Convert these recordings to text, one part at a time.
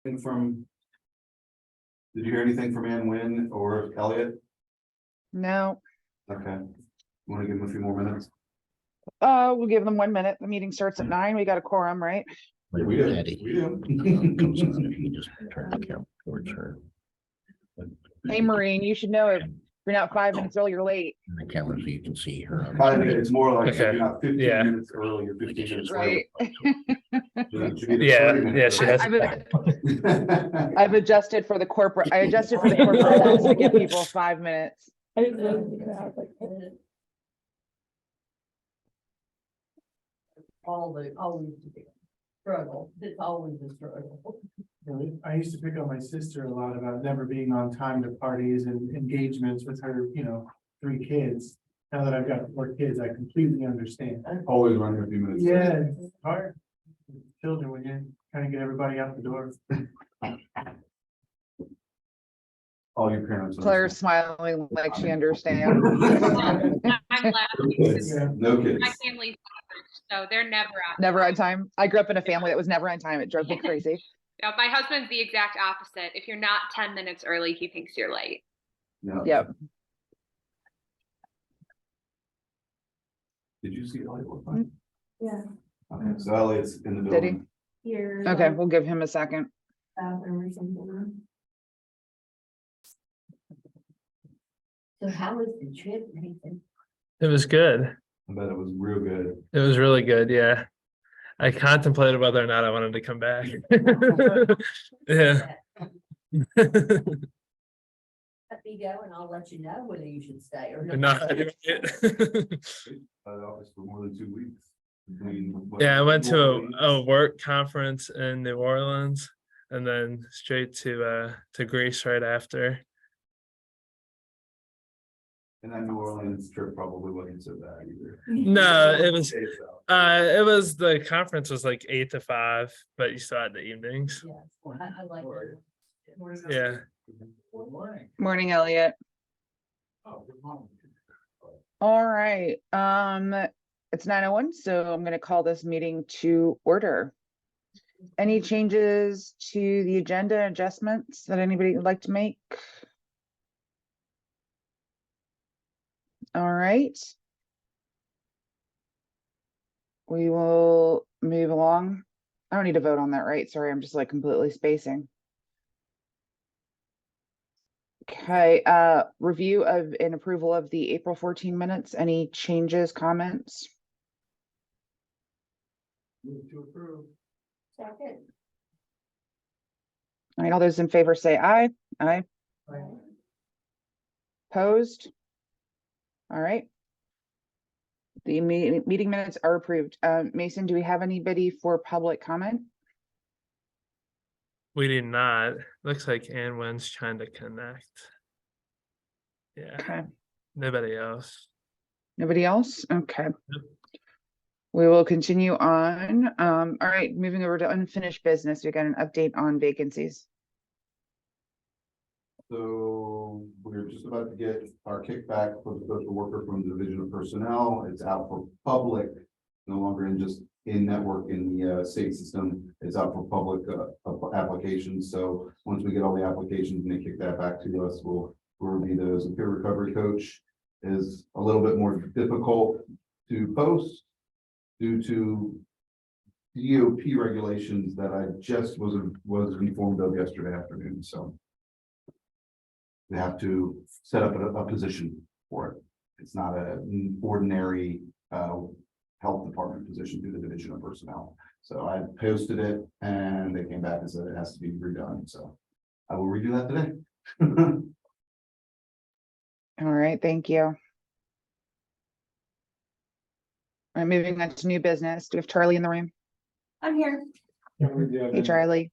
From, did you hear anything from Ann Wynn or Elliot? No. Okay. Want to give them a few more minutes? We'll give them 1 minute. The meeting starts at 9. We got a quorum, right? Yeah, we do. Patty, We do. comes on if you just turn the camera towards her. Hey, Maureen, you should know if you're not 5 minutes early, you're late. The camera so you can see her. on the 5 screen. minutes, it's more like if Okay. you're not 15 Yeah. minutes early, you're 15 minutes Right. late. So it should be the Yeah, 30 minutes yeah, she has. early. I've adjusted for the corporate, I adjusted for the corporate rules to give people 5 minutes. Always to be a struggle. It's always a struggle. Really? I used to pick on my sister a lot about never being on time to parties and engagements with her, 3 kids. Now that I've got 4 kids, I completely understand. Always running a few minutes. late. Yeah, it's hard. Children, when you're trying to get everybody out the door. All your parents. Claire's smiling like she understands. I'm glad. No kids. My family's average, so they're never out. Never on time. I grew up in a family that was never on time. It drove me crazy. No, my husband's the exact opposite. If you're not 10 minutes early, he thinks you're late. No. Yep. Did you see Elliot? What time? Yeah. Okay, so Elliot's in the Did he? building. Here. Okay, we'll give him a second. Bathroom or something. So how was the trip, Nathan? It was good. I bet it was real good. It was really good. Yeah. I contemplated whether or not I wanted to come back. Yeah. Let me go and I'll let you know whether you should stay or But not. not- Office for more than 2 weeks. Yeah, I went to a work conference in New Orleans and then straight to Greece right after. And that New Orleans trip probably wasn't so bad either. No, it was Okay, so. the conference was like 8 to 5, but you still had the evenings. Yes, I like it. Yeah. Good morning. Morning, Elliot. Oh, good morning. All right, it's 9:01, so I'm gonna call this meeting to order. Any changes to the agenda adjustments that anybody would like to make? All right. We will move along. I don't need to vote on that, right? Sorry, I'm just like completely spacing. Okay, review of and approval of the April 14 minutes. Any changes, comments? Move to approve. Second. All right, all those in favor say aye. Aye. Right. Opposed? All right. The meeting minutes are approved. Mason, do we have anybody for public comment? We did not. Looks like Ann Wynn's trying to connect. Yeah, Okay, nobody else. nobody else? Okay. We will continue on. All right, moving over to unfinished business. We got an update on vacancies. So we're just about to get our kickback for the social worker from the Division of Personnel. It's out for public, no longer in just in network in the state system. It's out for public applications. So once we get all the applications and they kick that back to us, we'll review those. The peer recovery coach is a little bit more difficult to post due to DOP regulations that I just was informed of yesterday afternoon. So we have to set up a position for it. It's not an ordinary health department position through the Division of Personnel. So I posted it and they came back and said it has to be redone. So I will redo that today. All right, thank you. All right, moving on to new business. Do we have Charlie in the room? I'm here. Hey, Charlie.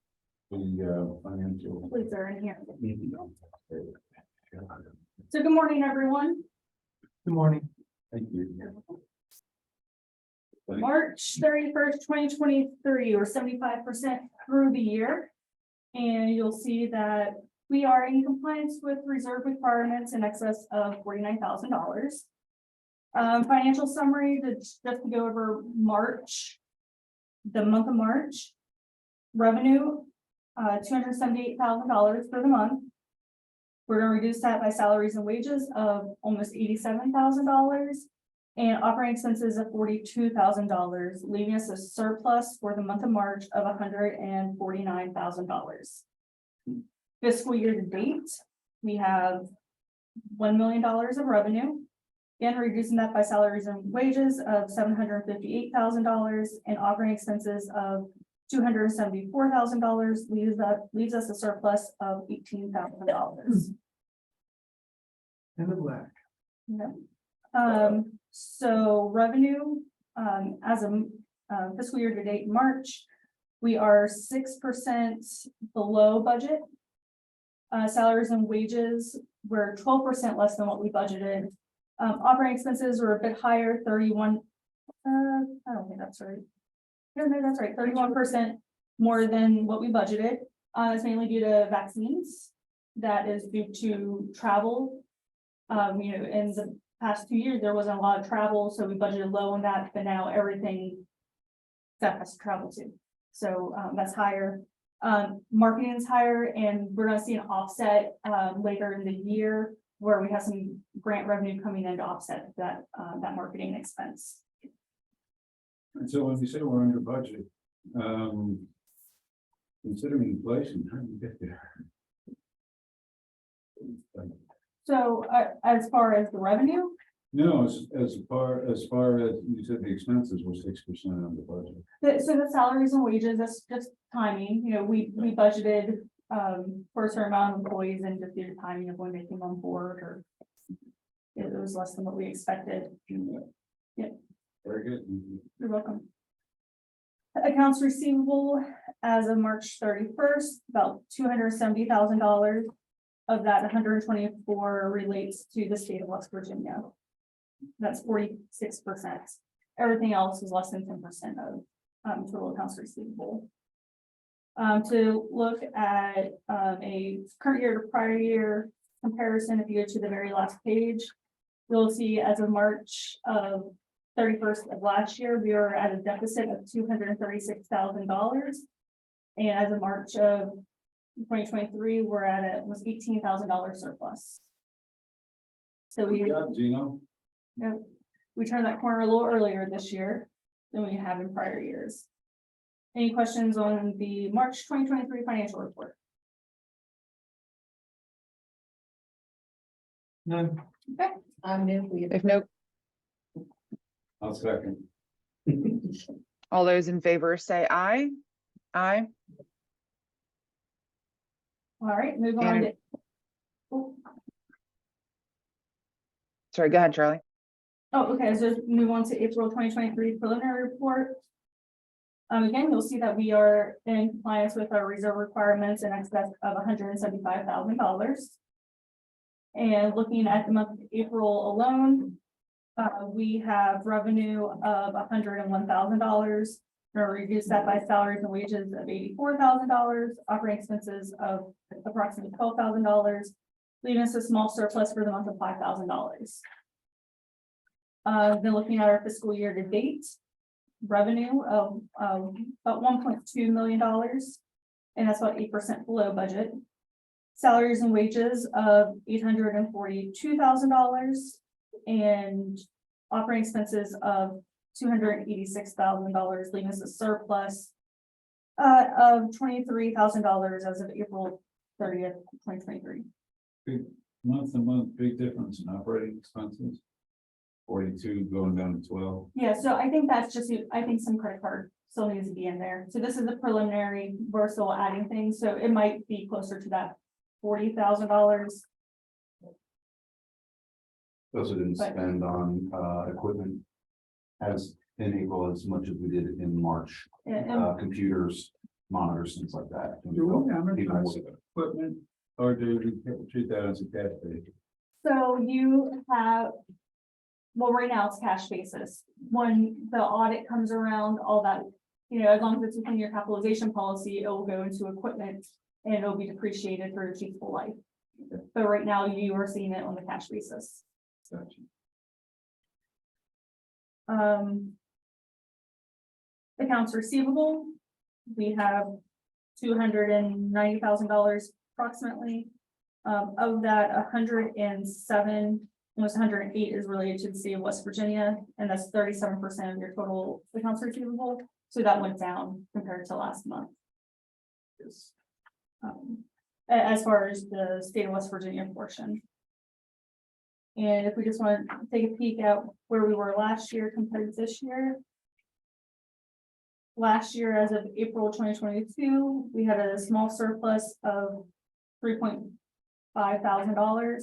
The financial. Please are in here. So good morning, everyone. Good morning. Thank you. March 31st, 2023, or 75% through the year. And you'll see that we are in compliance with reserve requirements in excess of $49,000. Financial summary, just to go over March, the month of March. Revenue $278,000 for the month. We're gonna reduce that by salaries and wages of almost $87,000 and operating expenses of $42,000, leaving us a surplus for the month of March of $149,000. Fiscal year to date, we have $1 million of revenue. Again, reducing that by salaries and wages of $758,000 and operating expenses of $274,000 leaves us a surplus of $18,000. In the black. So revenue, as of fiscal year to date, March, we are 6% below budget. Salaries and wages were 12% less than what we budgeted. Operating expenses were a bit higher, 31. I don't think that's right. No, that's right, 31% more than what we budgeted. It's mainly due to vaccines. That is due to travel. In the past 2 years, there wasn't a lot of travel, so we budgeted low on that, but now everything that has to travel to. So that's higher. Marketing is higher, and we're gonna see an offset later in the year where we have some grant revenue coming in to offset that marketing expense. And so when we say we're under budget, considering inflation, how do you get there? So as far as the revenue, No, as far as you said, the expenses were 6% under budget. so the salaries and wages, that's just timing, we budgeted for a certain amount of employees and just due to timing of when they came on board or it was less than what we expected. Very good. You're welcome. Accounts receivable as of March 31st, about $270,000. Of that, 124 relates to the state of West Virginia. That's 46%. Everything else is less than 10% of total accounts receivable. To look at a current year to prior year comparison, if you go to the very last page, you'll see as of March of 31st of last year, we were at a deficit of $236,000. And as of March of 2023, we're at almost $18,000 surplus. So Good job, Gino. we turned that corner a little earlier this year than we have in prior years. Any questions on the March 2023 financial report? None. If no, I'll second. all those in favor say aye. Aye. All right, move on to. Oh, Sorry, go ahead, Charlie. okay, so move on to April 2023 preliminary report. Again, you'll see that we are in compliance with our reserve requirements in excess of $175,000. And looking at the month of April alone, we have revenue of $101,000. We're gonna reduce that by salaries and wages of $84,000, operating expenses of approximately $12,000, leaving us a small surplus for the month of $5,000. Then looking at our fiscal year to date, revenue of about $1.2 million, and that's about 8% below budget. Salaries and wages of $842,000 and operating expenses of $286,000, leaving us a surplus of $23,000 as of April 30th, 2023. Big month to month, big difference in operating expenses. 42 going down to 12. Yeah, so I think that's just, I think some credit card still needs to be in there. So this is the preliminary, we're still adding things, so it might be closer to that $40,000. Also didn't But- spend on equipment as in April as much as we did in March. And Computers, monitors, things like that. Do we amortize equipment or do we treat that as a cash pay? so you have, well, right now it's cash basis. When the audit comes around, all that, as long as it's within your capitalization policy, it will go into equipment and it'll be depreciated for its useful life. But right now you are seeing it on the cash basis. Gotcha. Accounts receivable, we have $290,000 approximately. Of that, 107, almost 108 is related to the state of West Virginia, and that's 37% of your total accounts receivable. So that went down compared to last month. Yes. As far as the state of West Virginia portion. And if we just want to take a peek at where we were last year compared to this year. Last year, as of April 2022, we had a small surplus of $3.5 thousand.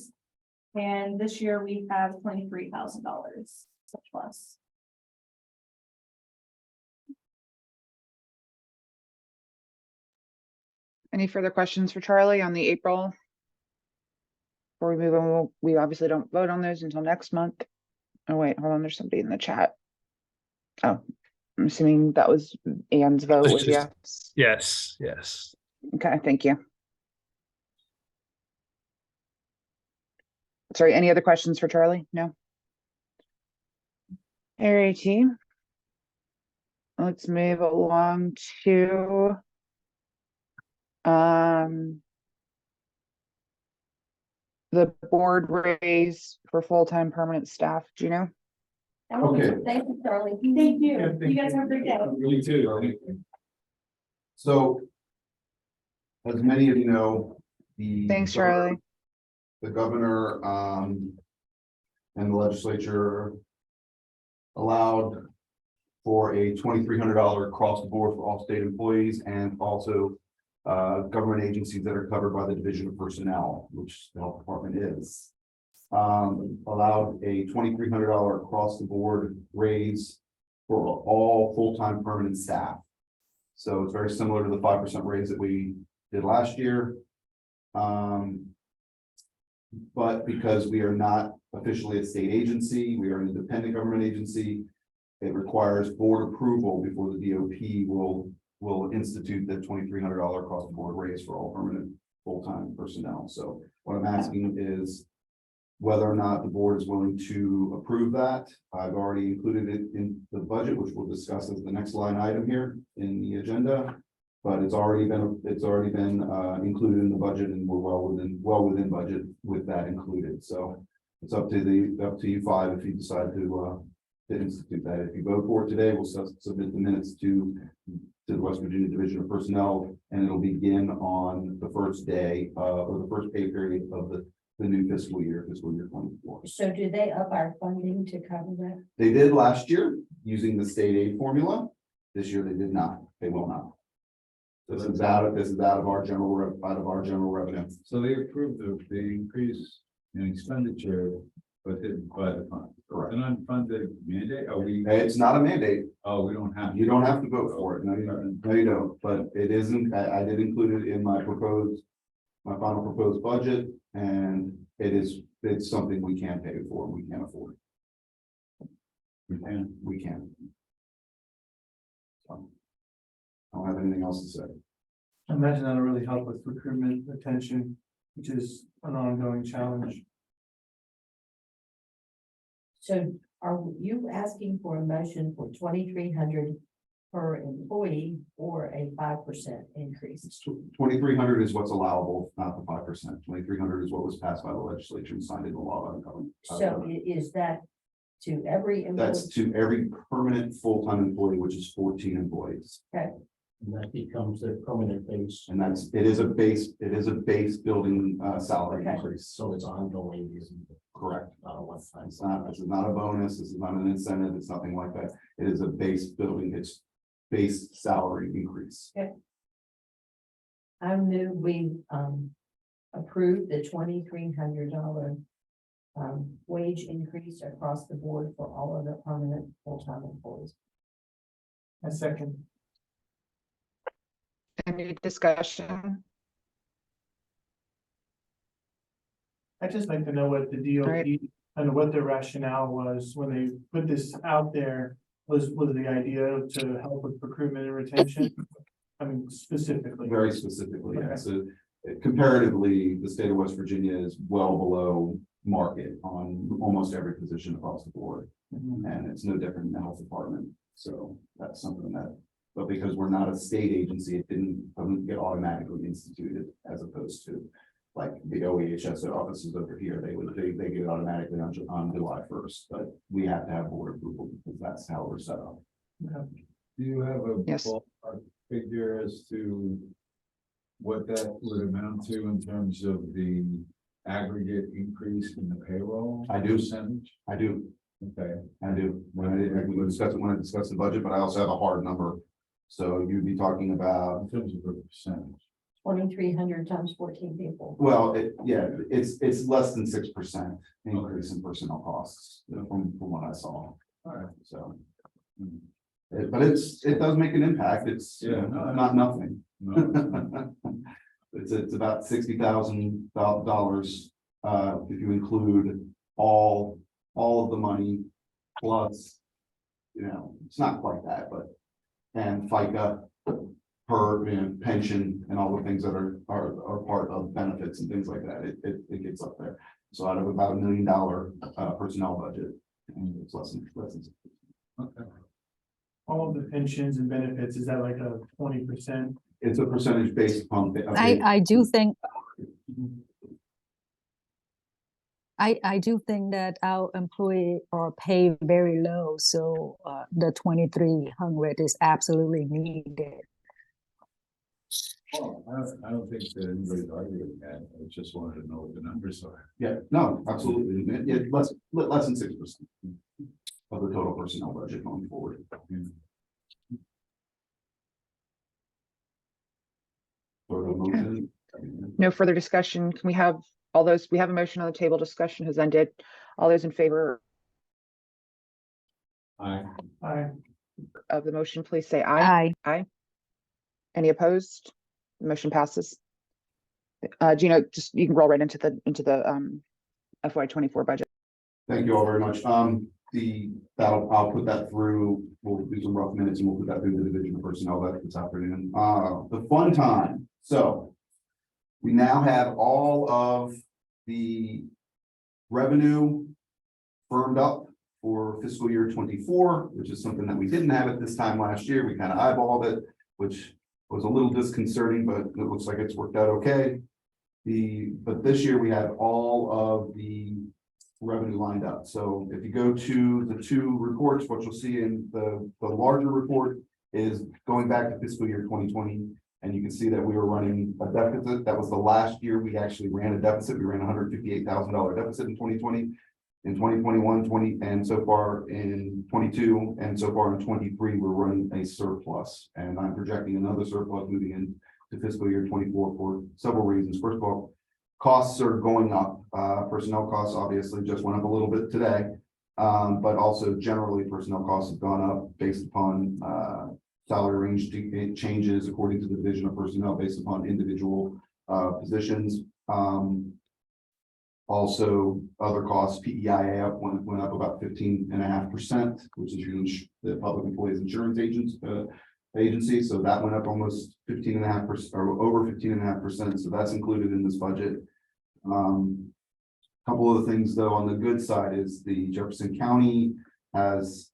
And this year we have $23,000 surplus. Any further questions for Charlie on the April? Before we move on, we obviously don't vote on those until next month. Oh, wait, hold on, there's somebody in the chat. Oh, I'm assuming that was Ann's vote It's was just- yes. Yes. Okay, thank you. Sorry, any other questions for Charlie? No? Alright, team. Let's move along to the board raise for full-time permanent staff. Do you know? Okay. Thank you, Charlie. Thank you. Yeah, thank You guys you. have a great day. You too. So. As many of you know, the. Thanks, Charlie. The governor, and the legislature. Allowed for a $2,300 across the board for all state employees and also. Government agencies that are covered by the Division of Personnel, which the health department is. Allowed a $2,300 across the board raise for all full-time permanent staff. So it's very similar to the 5% raise that we did last year. But because we are not officially a state agency, we are an independent government agency. It requires board approval before the DOP will institute the $2,300 across the board raise for all permanent full-time personnel. So what I'm asking is whether or not the board is willing to approve that. I've already included it in the budget, which we'll discuss as the next line item here in the agenda. But it's already been included in the budget, and we're well within budget with that included. So it's up to you five if you decide to institute that. If you vote for it today, we'll submit the minutes to the West Virginia Division of Personnel, and it'll begin on the first day or the first pay period of the new fiscal year 24. So do they up our funding to cover that? They did last year using the state aid formula. This year they did not. They will not. This is out of our general revenue. So they approved the increase in expenditure, but didn't provide the fund. Correct. An unfunded mandate, are we, It's not a mandate. oh, we don't have. You don't have to vote for it. No, you don't. But it isn't. I did include it in my final proposed budget, and it's something we can pay for. We can't afford. We can. So, I don't have anything else to say. I imagine that'll really help with recruitment retention, which is an ongoing challenge. So are you asking for a motion for 2,300 per employee or a 5% increase? 2,300 is what's allowable, not the 5%. 2,300 is what was passed by the legislature and signed into law by the government. So is that to every employee? That's to every permanent full-time employee, which is 14 employees. Okay. And that becomes their permanent base, And it is a base building salary Okay. increase. so it's ongoing, isn't it? Correct. Not a one-time. This is not a bonus. This is not an incentive. It's nothing like that. It is a base building, it's base salary increase. I knew we approved the $2,300 wage increase across the board for all of the permanent full-time employees. A second. Any discussion? I'd just like to know what the DOP Right. and what the rationale was when they put this out there. Was the idea to help with recruitment and retention? I mean, specifically. Very specifically, Okay. yes. So, comparatively, the state of West Virginia is well below market on almost every position across the board. Mhm. And it's no different in the health department. So that's something that But because we're not a state agency, it doesn't get automatically instituted as opposed to like the OEHS offices over here, they get it automatically on July 1st, but we have to have board approval because that's how we're set up. Do you have a Yes. ballpark figure as to what that would amount to in terms of the aggregate increase in the payroll? I do. Percentage? I do. Okay. I do. We can discuss it when I discuss the budget, but I also have a hard number. So you'd be talking about, In terms of the percentage. 2,300 times 14 people. well, it's less than 6% increase in personnel costs, you know, from what I saw. All right. So. But it does make an impact. It's, you know, Yeah, no, not nothing. No, It's about $60,000, if you include all of the money plus, you know, it's not quite that, but, and FICA per, you know, pension and all the things that are part of benefits and things like that, it gets up there. So out of about $1 million, personnel budget, and it's less than. okay. All of the pensions and benefits, is that like a 20%? It's a percentage based upon. I do think I do think that our employee are paid very low, so the 2,300 is absolutely needed. Well, I don't think that anybody's arguing that. I just wanted to know what the numbers are. Yeah, no, absolutely. Yeah, less than 6% of the total personnel budget going forward. Sort of motion. No further discussion. Can we have all those, we have a motion on the table, discussion has ended. All those in favor Aye. of the motion, please say aye. Aye. Any opposed? The motion passes. Gina, just, you can roll right into the FY24 budget. Thank you all very much. I'll put that through, we'll do some rough minutes and we'll put that through the division of personnel this afternoon. The fun time. So we now have all of the revenue firmed up for fiscal year 24, which is something that we didn't have at this time last year. We kind of eyeballed it, which was a little disconcerting, but it looks like it's worked out okay. But this year we have all of the revenue lined up. So if you go to the two reports, what you'll see in the larger report is going back to fiscal year 2020. And you can see that we were running a deficit. That was the last year we actually ran a deficit. We ran $158,000 deficit in 2020, in 2021, and so far in 22, and so far in 23, we're running a surplus. And I'm projecting another surplus moving into fiscal year 24 for several reasons. First of all, costs are going up. Personnel costs obviously just went up a little bit today, but also generally personnel costs have gone up based upon salary range changes according to the division of personnel based upon individual positions. Also, other costs, PEIA went up about 15.5%, which is the public employees insurance agency. So that went up almost 15.5% or over 15.5%. So that's included in this budget. Couple of the things though on the good side is the Jefferson County has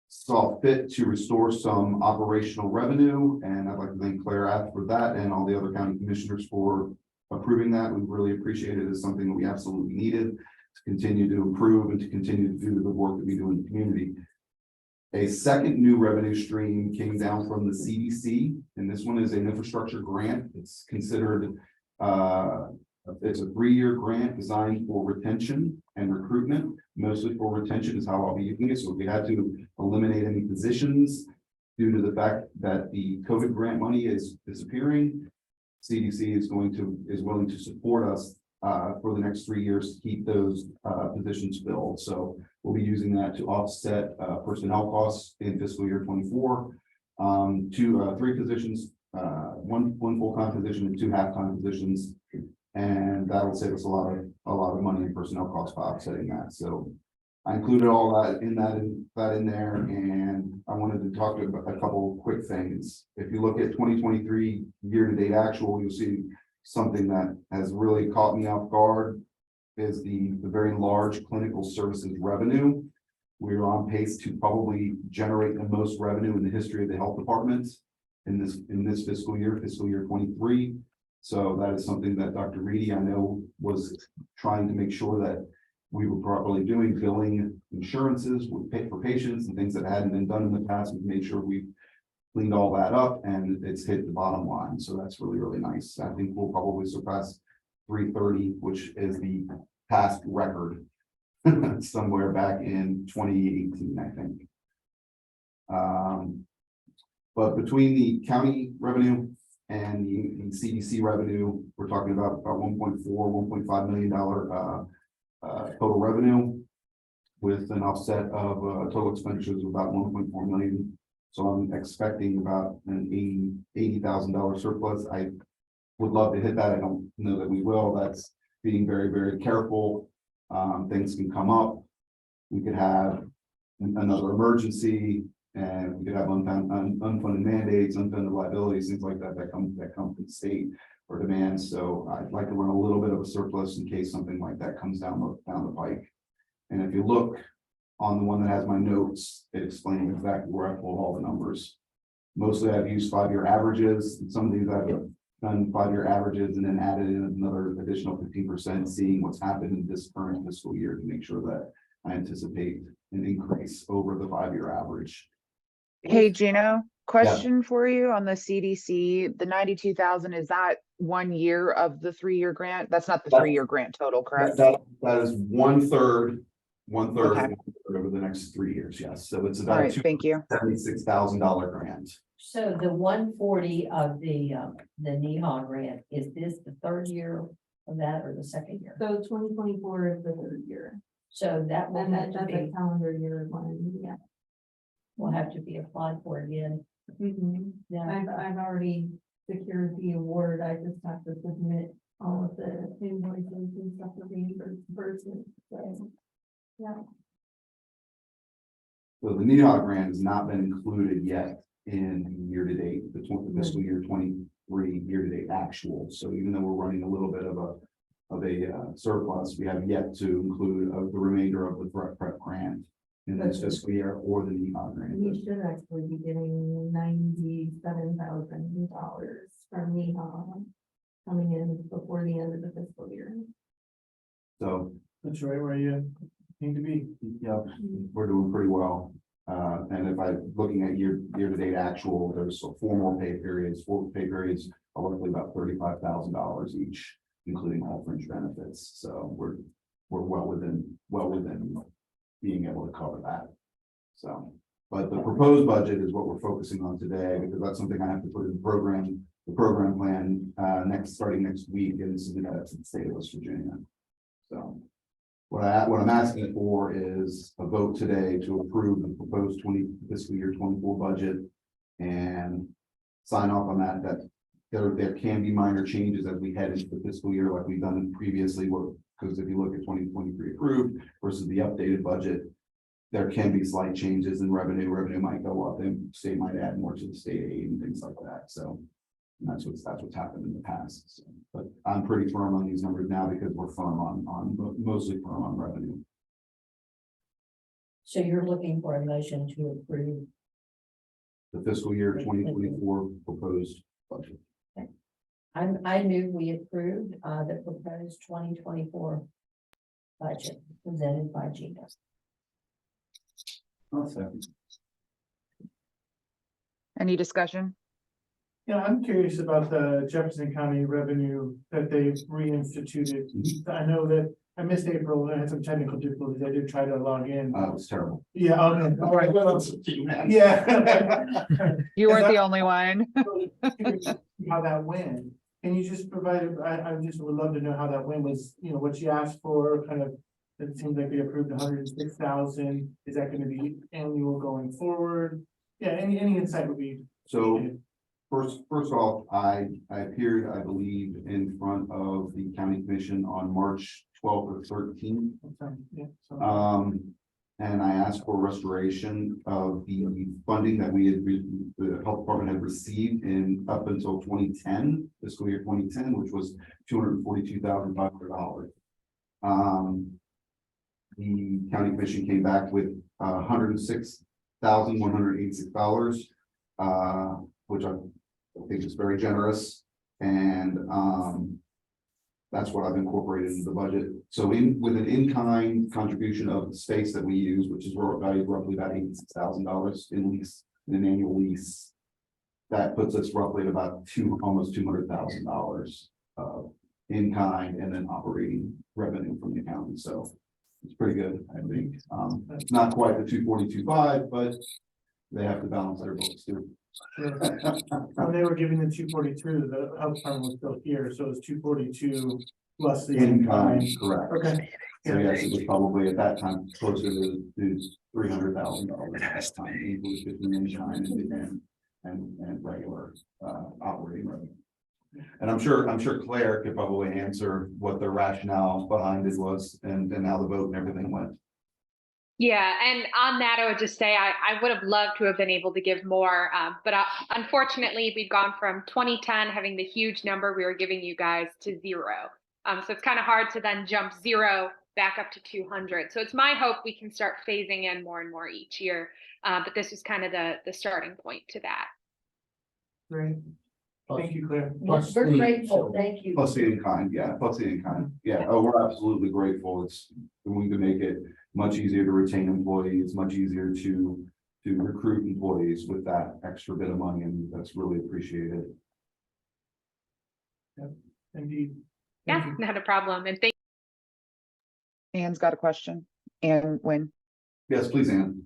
saw fit to restore some operational revenue, and I'd like to thank Claire Ath for that and all the other county commissioners for approving that. We really appreciate it. It's something that we absolutely needed to continue to improve and to continue to do the good work that we do in the community. A second new revenue stream came down from the CDC, and this one is an infrastructure grant. It's considered it's a 3-year grant designed for retention and recruitment. Mostly for retention is how I'll be using it. So if we had to eliminate any positions due to the fact that the COVID grant money is disappearing, CDC is willing to support us for the next 3 years to keep those positions filled. So we'll be using that to offset personnel costs in fiscal year 24. 3 positions, one full-time position and 2 half-time positions. And that will save us a lot of money in personnel costs by offsetting that. So I included all that in there, and I wanted to talk about a couple of quick things. If you look at 2023 year-to-date actual, you'll see something that has really caught me off guard is the very large clinical services revenue. We're on pace to probably generate the most revenue in the history of the health department in this fiscal year 23. So that is something that Dr. Reedy, I know, was trying to make sure that we were properly doing, billing insurances with pay for patients and things that hadn't been done in the past. We've made sure we've cleaned all that up and it's hit the bottom line. So that's really, really nice. I think we'll probably surpass 330, which is the past record somewhere back in 2018, I think. But between the county revenue and the CDC revenue, we're talking about 1.4, $1.5 million total revenue, with an offset of total expenditures of about 1.4 million. So I'm expecting about an $80,000 surplus. I would love to hit that. I don't know that we will. That's being very, very careful. Things can come up. We could have another emergency, and we could have unfunded mandates, unfunded liabilities, things like that come from the state or demands. So I'd like to run a little bit of a surplus in case something like that comes down the pike. And if you look on the one that has my notes, it explains exactly where I pulled all the numbers. Mostly I've used 5-year averages. Some of these I've done 5-year averages and then added in another additional 15%, seeing what's happened in this current fiscal year to make sure that I anticipate an increase over the 5-year average. Hey, Gino, question for you on the CDC, the 92,000, is that 1 year of the 3-year grant? That's not the 3-year grant total, correct? That is one third Okay. over the next 3 years. Yes. So it's All about right, thank you. $76,000 grant. So the 140 of the NEHA grant, is this the 3rd year of that or the 2nd year? So 2024 is the 3rd year. So that will And have to that's a be, calendar year one, yeah. will have to be applied for again. Yeah. I've already secured the award. I just have to submit all of the invoices and stuff for reimbursement. So, yeah. So the NEHA grant has not been included yet in the year-to-date, the fiscal year 23 year-to-date actual. So even though we're running a little bit of a surplus, we have yet to include the remainder of the threat prep grant in this fiscal year or the NEHA grant. You should actually be getting $97,000 from NEHA coming in before the end of the fiscal year. So That's right where you need to be. yeah, we're doing pretty well. And if I'm looking at year-to-date actual, there's 4 more pay periods. 4 pay periods are roughly about $35,000 each, including all fringe benefits. So we're well within being able to cover that. So, but the proposed budget is what we're focusing on today, because that's something I have to put in the program plan starting next week, and submit that to the state of West Virginia. So what I'm asking for is a vote today to approve the proposed fiscal year 24 budget and sign off on that. That there can be minor changes as we head into the fiscal year, like we've done previously. Because if you look at 2023 approved versus the updated budget, there can be slight changes in revenue. Revenue might go up, and state might add more to the state aid and things like that. So and that's what's happened in the past. So, but I'm pretty firm on these numbers now because we're firm mostly firm on revenue. So you're looking for a motion to approve. The fiscal year 2024 proposed budget. I knew we approved the proposed 2024 budget presented by Gina. I'll second. Any discussion? Yeah, I'm curious about the Jefferson County revenue that they've reinstituted. I know that I missed April and I had some technical difficulties. I did try to log in. It was terrible. Yeah, okay, all right. Well, yeah. You weren't the only one. How that went. Can you just provide, I just would love to know how that went, was, what you asked for, kind of, it seems like they approved 106,000. Is that gonna be annual going forward? Yeah, any insight would be. So first off, I appeared, I believe, in front of the county commission on March 12th or 13th. Yeah, so- And I asked for restoration of the funding that the health department had received up until 2010, fiscal year 2010, which was $242,500. the county commission came back with $106,186, which I think is very generous. And that's what I've incorporated into the budget. So with an in-kind contribution of the space that we use, which is valued roughly about $86,000 in lease, in an annual lease, that puts us roughly at about almost $200,000 in kind and then operating revenue from the county. So it's pretty good, I think. It's not quite the 242.5, but they have to balance their books too. When they were giving the 242, the health department was still here, so it's 242 plus the In in-kind. kind, correct. Okay. So yes, it was probably at that time closer to $300,000 at that time, equally between in kind and regular operating revenue. And I'm sure Claire could probably answer what the rationale behind it was and how the vote and everything went. Yeah, and on that, I would just say I would have loved to have been able to give more, but unfortunately, we've gone from 2010 having the huge number we were giving you guys to 0. So it's kind of hard to then jump 0 back up to 200. So it's my hope we can start phasing in more and more each year. But this was kind of the starting point to that. Great. Thank you, Claire. Plus We're the- grateful, thank you. Plus the in kind, yeah, plus the in kind. Yeah, oh, we're absolutely grateful. It's going to make it much easier to retain employees, much easier to recruit employees with that extra bit of money, and that's really appreciated. Indeed. Yeah, not a problem. And thank Anne's got a question. Anne, when? Yes, please, Ann.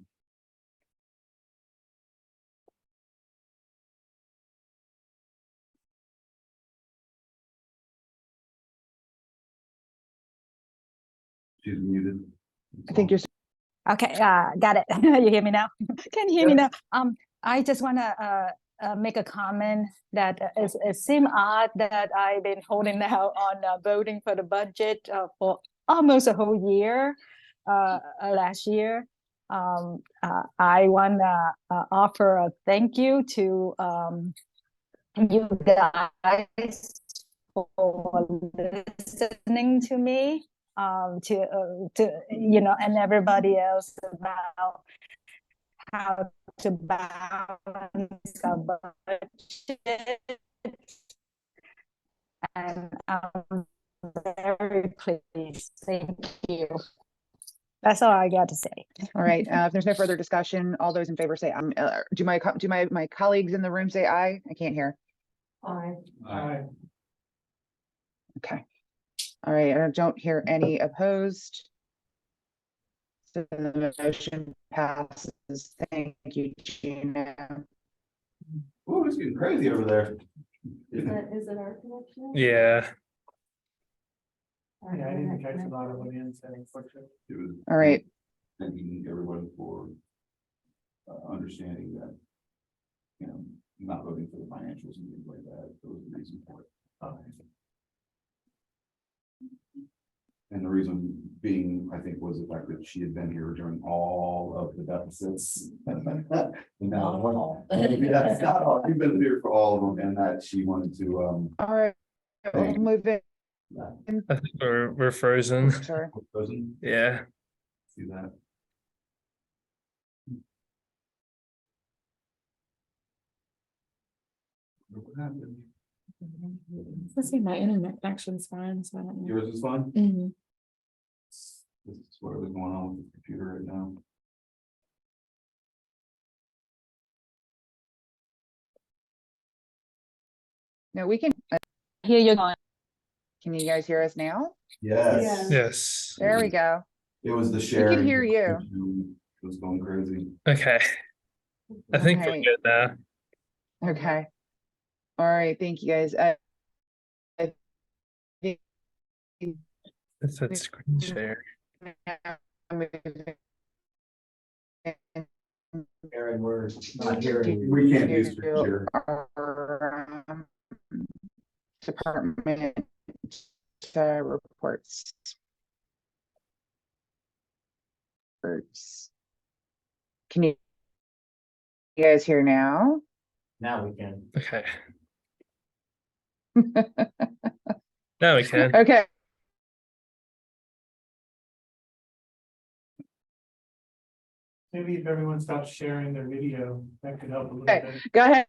She's muted. I think you're. Okay, got it. You hear me now? Can you hear me now? I just wanna make a comment that it seems odd that I've been holding out on voting for the budget for almost a whole year last year. I wanna offer a thank you to you guys for listening to me. To and everybody else about how to balance our budget, and I'm very pleased. Thank you. That's all I got to say. All right, if there's no further discussion, all those in favor say, do my colleagues in the room say aye? I can't hear. Aye. Aye. Okay. All right, I don't hear any opposed. So the motion passes. Thank you, Gina. Oh, it's getting crazy over there. Is it our connection? Yeah. Yeah, I didn't catch a lot of what Ian said, unfortunately. It was All right, thanking everyone for understanding that, not voting for the financials and things like that. There was a reason for it. And the reason being, I think, was the fact that she had been here during all of the deficits. And now, yeah, not all, you've been here for all of them, and that she wanted to, all right, we'll move it. I think we're frozen. Sorry. Yeah. see that. What happened? Let's see, my internet connection's fine, so I don't know. Yours is fine? Mhm. This is whatever's going on with the computer right now. No, we can, Here you go. can you guys hear us now? Yes. Yes. There we go. It was the sharing. hear you. It was going crazy. Okay. I think we're Okay. good now. Okay. All right, thank you guys. It's that screen share. Aaron, we're not hearing. We can't do screen share. Our, department reports. Can you guys hear now? Now we can. Okay. Now we can. Okay. Maybe if everyone stops sharing their video, that could help a little Okay. bit. Go ahead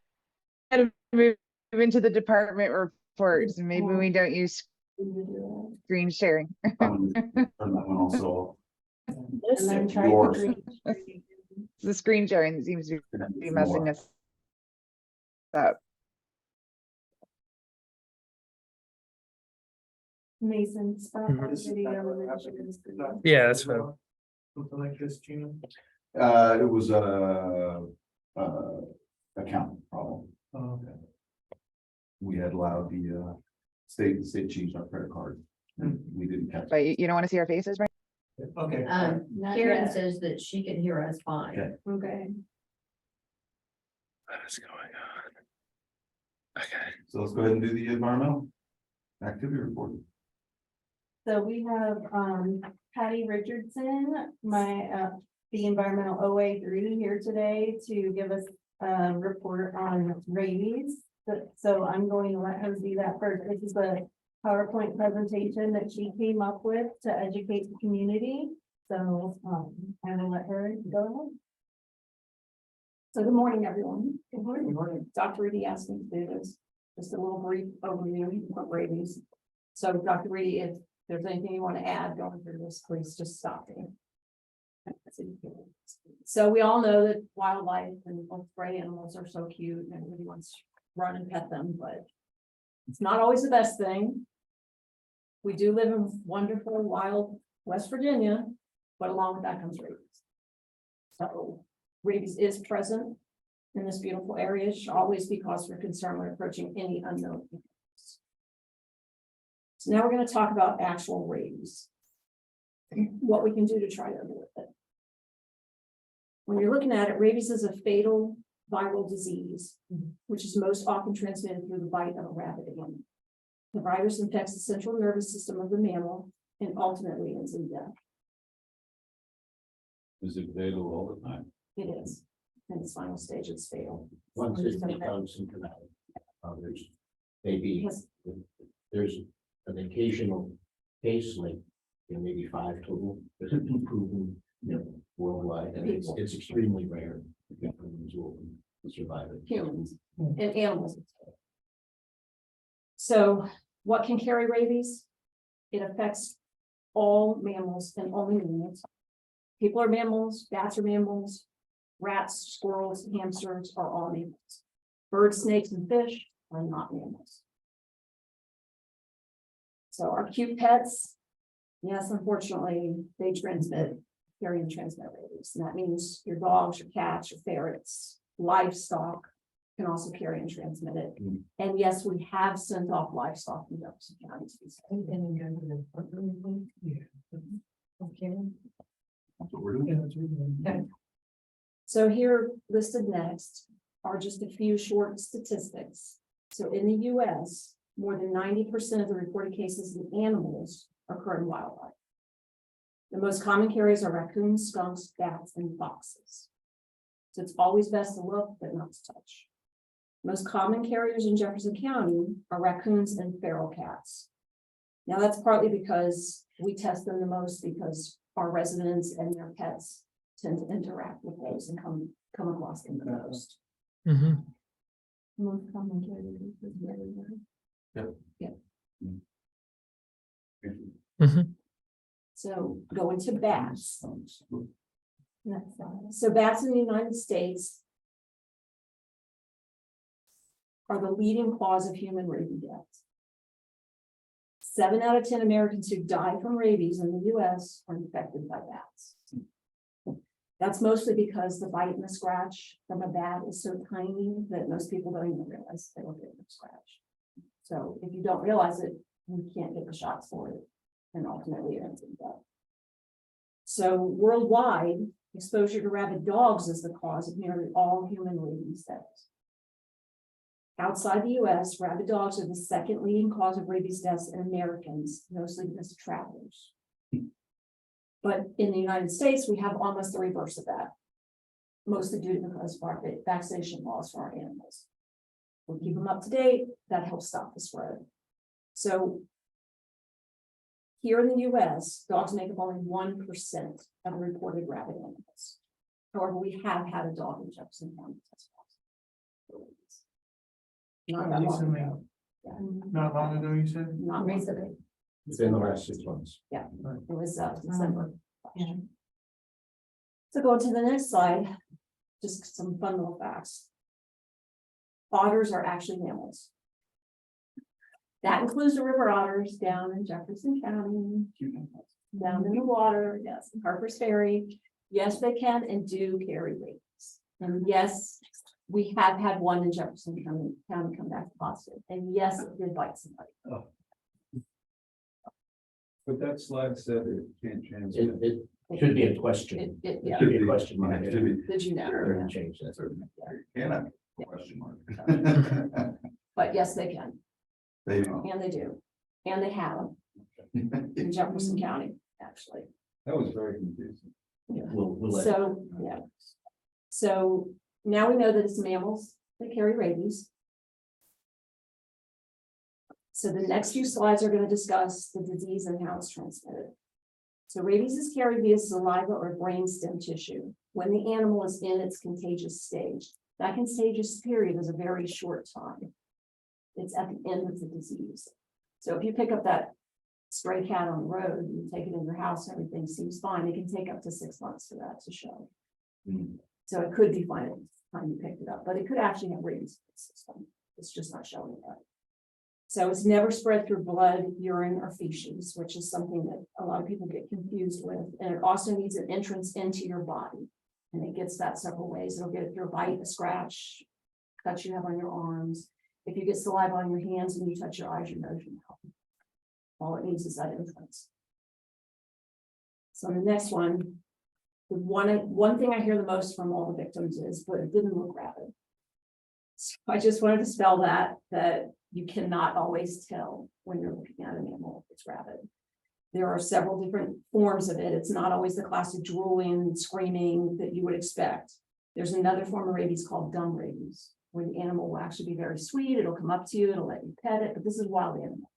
and move into the department reports. Maybe we don't use screen sharing. Turn that one also. And then try Yours. to The screen sharing that seems to be messing More. us up. Mason, stop Mhm. the video. and then share. Yeah, that's fine. Something like this, Gina. It was account problem. Oh, okay. We had allowed the state changed our credit card. And we didn't catch. But you don't want to see our faces, right? Okay. Karen yet. says that she can hear us fine. Okay. Okay. What is going on? Okay. So let's go ahead and do the environmental activity report. So we have, Patty Richardson, the environmental OA3 here today to give us a report on rabies. So I'm going to let her do that first. This is a PowerPoint presentation that she came up with to educate the community. So, I will let her go ahead. So good morning, everyone. Good morning. Dr. Reedy asked me to do this, just a little brief overview of rabies. So Dr. Reedy, if there's anything you want to add going through this, please just stop me. So we all know that wildlife and stray animals are so cute and everybody wants to run and pet them, but it's not always the best thing. We do live in wonderful, wild West Virginia, but along with that comes rabies. So rabies is present in this beautiful area, should always be cause for concern when approaching any unknown animals. So now we're going to talk about actual rabies. What we can do to try to avoid it. When you're looking at it, rabies is a fatal viral disease, which is most often transmitted through the bite of a rabid animal. The virus infects the central nervous system of the mammal and ultimately ends in death. Is it fatal all the time? It is. In its final stage, it's fatal. Once it becomes symptomatic, there's maybe, Because there's an occasional case, like, maybe 5 total, that have been proven, worldwide, and it's extremely rare. To get humans will survive it. humans and animals. So what can carry rabies? It affects all mammals and only mammals. People are mammals, bats are mammals, rats, squirrels, hamsters are all mammals. Birds, snakes, and fish are not mammals. So our cute pets, yes, unfortunately, they carry and transmit rabies. And that means your dogs, your cats, your ferrets, livestock can also carry and transmit it. And yes, we have sent off livestock in Jefferson County to be That's what we're doing. So here listed next are just a few short statistics. So in the US, more than 90% of the reported cases in animals occur in wildlife. The most common carriers are raccoons, skunks, bats, and foxes. So it's always best to look, but not to touch. Most common carriers in Jefferson County are raccoons and feral cats. Now that's partly because we test them the most because our residents and their pets tend to interact with those and come across them the most. Mm-hmm. Most common carriers is very rare. Mm-hmm. So going to bats. So bats in the United States are the leading cause of human rabies deaths. 7 out of 10 Americans who die from rabies in the US are infected by bats. That's mostly because the bite and the scratch from a bat is so tiny that most people don't even realize they will get a scratch. So if you don't realize it, you can't get the shots for it, and ultimately it ends in death. So worldwide, exposure to rabid dogs is the cause of nearly all human rabies deaths. Outside the US, rabid dogs are the second leading cause of rabies deaths in Americans, mostly because of travelers. But in the United States, we have almost the reverse of that, mostly due to because of our vaccination laws for our animals. We keep them up to date, that helps stop the spread. So here in the US, dogs make up only 1% of the reported rabid animals. However, we have had a dog in Jefferson County test positive. Not that long Recently. ago. Yeah, Not long ago, you said? not recently. Within the last 6 months. It was December. So go to the next slide, just some fun little facts. Otters are actually mammals. That includes the river otters down in Jefferson County, down in the water, yes, in Harper's Ferry. Yes, they can and do carry rabies. And yes, we have had one in Jefferson County come back positive. And yes, it did bite somebody. But that slide said it can't transmit. It should be a question. It, It yeah, should be a question mark. Should be. did you know? We're gonna change that. Cannot, question mark. But yes, they can, They know. and they do, and they have in Jefferson County, actually. That was very confusing. We'll let. So, yeah. So now we know that it's mammals that carry rabies. So the next few slides are going to discuss the disease and how it's transmitted. So rabies is carried via saliva or brainstem tissue when the animal is in its contagious stage. That contagious period is a very short time. It's at the end of the disease. So if you pick up that stray cat on the road, you take it in your house, everything seems fine. It can take up to 6 months for that to show. So it could be fine at the time you picked it up, but it could actually have rabies in the system. It's just not showing it yet. So it's never spread through blood, urine, or feces, which is something that a lot of people get confused with. And it also needs an entrance into your body. And it gets that several ways. It'll get it through a bite, a scratch, cut you have on your arms. If you get saliva on your hands and you touch your eyes, your nose, your mouth. All it needs is that entrance. So the next one, the one thing I hear the most from all the victims is, but it didn't look rabid. So I just wanted to spell that you cannot always tell when you're looking at an animal if it's rabid. There are several different forms of it. It's not always the classic drooling, screaming that you would expect. There's another form of rabies called dumb rabies, where the animal will actually be very sweet. It'll come up to you, it'll let you pet it, but this is wild animal.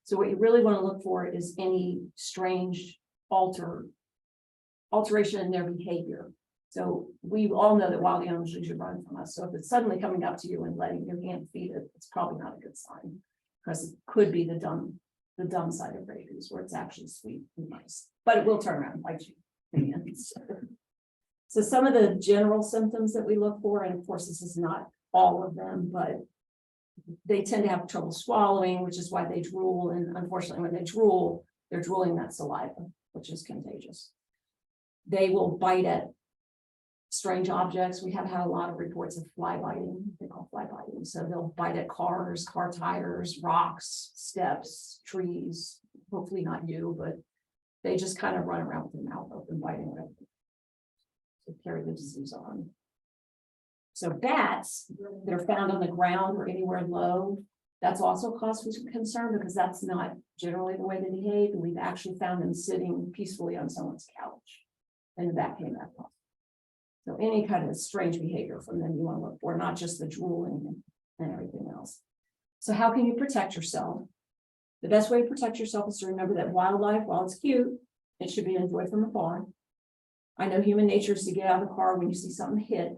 So what you really want to look for is any strange alteration in their behavior. So we all know that wild animals usually run from us. So if it's suddenly coming up to you and letting your hand feed it, it's probably not a good sign, because it could be the dumb side of rabies, where it's actually sweet and nice, but it will turn around and bite you. So some of the general symptoms that we look for, and of course this is not all of them, but they tend to have trouble swallowing, which is why they drool. And unfortunately, when they drool, they're drooling that saliva, which is contagious. They will bite at strange objects. We have had a lot of reports of fly biting. They call fly biting. So they'll bite at cars, car tires, rocks, steps, trees. Hopefully not you, but they just kind of run around with their mouth open, biting everything. So carry the disease on. So bats that are found on the ground or anywhere low, that's also cause for concern, because that's not generally the way they behave. And we've actually found them sitting peacefully on someone's couch, and the bat came back off. So any kind of strange behavior from them you want to look for, not just the drooling and everything else. So how can you protect yourself? The best way to protect yourself is to remember that wildlife, while it's cute, it should be enjoyed from afar. I know human nature is to get out of the car when you see something hit,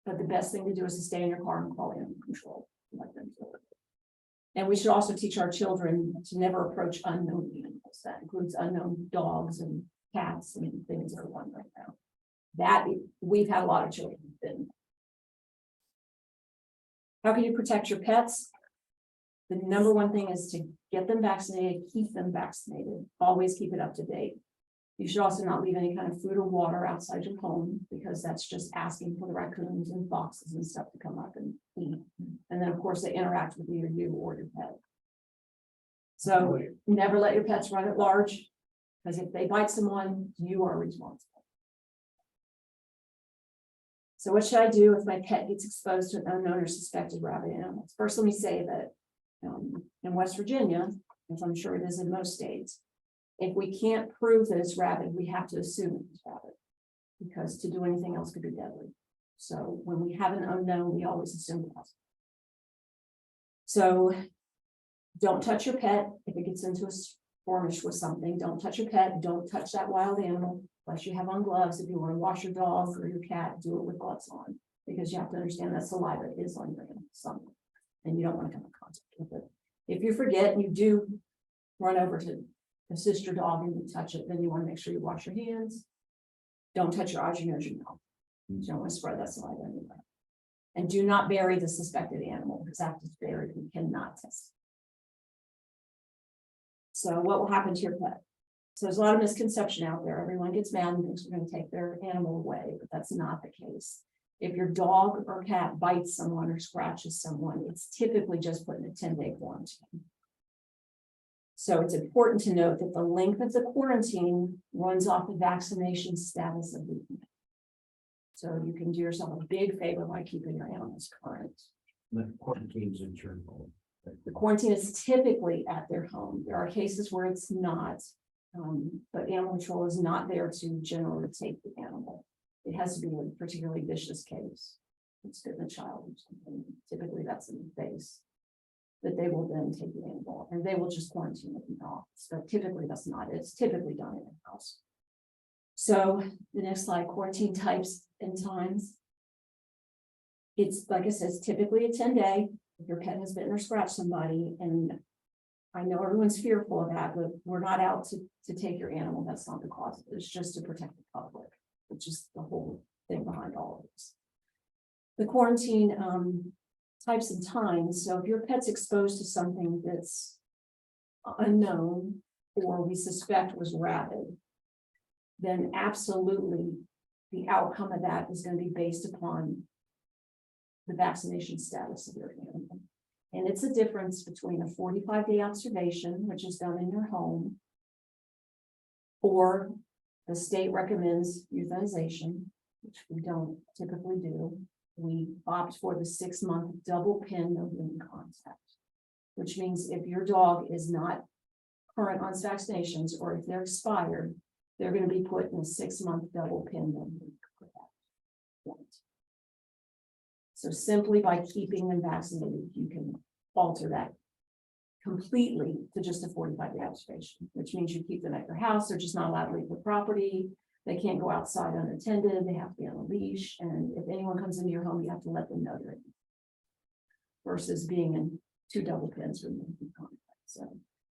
but the best thing to do is to stay in your car and call animal control. Let them do it. And we should also teach our children to never approach unknown animals. That includes unknown dogs and cats and things that are one right now. That we've had a lot of children. How can you protect your pets? The number one thing is to get them vaccinated, keep them vaccinated, always keep it up to date. You should also not leave any kind of food or water outside your home, because that's just asking for the raccoons and foxes and stuff to come up and eat. And then of course they interact with either you or your pet. So never let your pets run at large, because if they bite someone, you are responsible. So what should I do if my pet gets exposed to an unknown or suspected rabid animal? First, let me say that in West Virginia, as I'm sure it is in most states, if we can't prove that it's rabid, we have to assume it's rabid, because to do anything else could be deadly. So when we have an unknown, we always assume it was. So don't touch your pet if it gets into Formish was something, don't touch your pet, don't touch that wild animal, unless you have on gloves. If you want to wash your dog or your cat, do it with gloves on. Because you have to understand that saliva is on your animal somewhere, and you don't want to come in contact with it. If you forget and you do run over to assist your dog and you touch it, then you want to make sure you wash your hands. Don't touch your eyes, your nose, your mouth. You don't want to spread that saliva anywhere. And do not bury the suspected animal, because after it's buried, we cannot test. So what will happen to your pet? So there's a lot of misconception out there. Everyone gets mad and thinks we're going to take their animal away, but that's not the case. If your dog or cat bites someone or scratches someone, it's typically just put in a 10-day quarantine. So it's important to note that the length of the quarantine runs off the vaccination status of the animal. So you can do yourself a big favor by keeping your animals current. The quarantine's in your home. The quarantine is typically at their home. There are cases where it's not, but animal control is not there to generally take the animal. It has to be a particularly vicious case. It's bitten a child or something. Typically that's in the face. That they will then take the animal and they will just quarantine it in the office. But typically that's not, it's typically done in the house. So the next slide, quarantine types and times. It's like I said, it's typically a 10-day. If your pet has bitten or scratched somebody, and I know everyone's fearful of that, but we're not out to take your animal. That's not the cause. It's just to protect the public, which is the whole thing behind all of this. The quarantine types and times. So if your pet's exposed to something that's unknown or we suspect was rabid, then absolutely the outcome of that is going to be based upon the vaccination status of your animal. And it's a difference between a 45-day observation, which is done in your home, or the state recommends euthanization, which we don't typically do. We opt for the 6-month double pin, no human contact, which means if your dog is not current on vaccinations or if they're expired, they're going to be put in a 6-month double pin, no human contact. So simply by keeping them vaccinated, you can alter that completely to just a 45-day observation, which means you keep them at your house. They're just not allowed to leave the property. They can't go outside unattended. They have to be on a leash. And if anyone comes into your home, you have to let them know they're in. Versus being in 2 double pins with no contact. So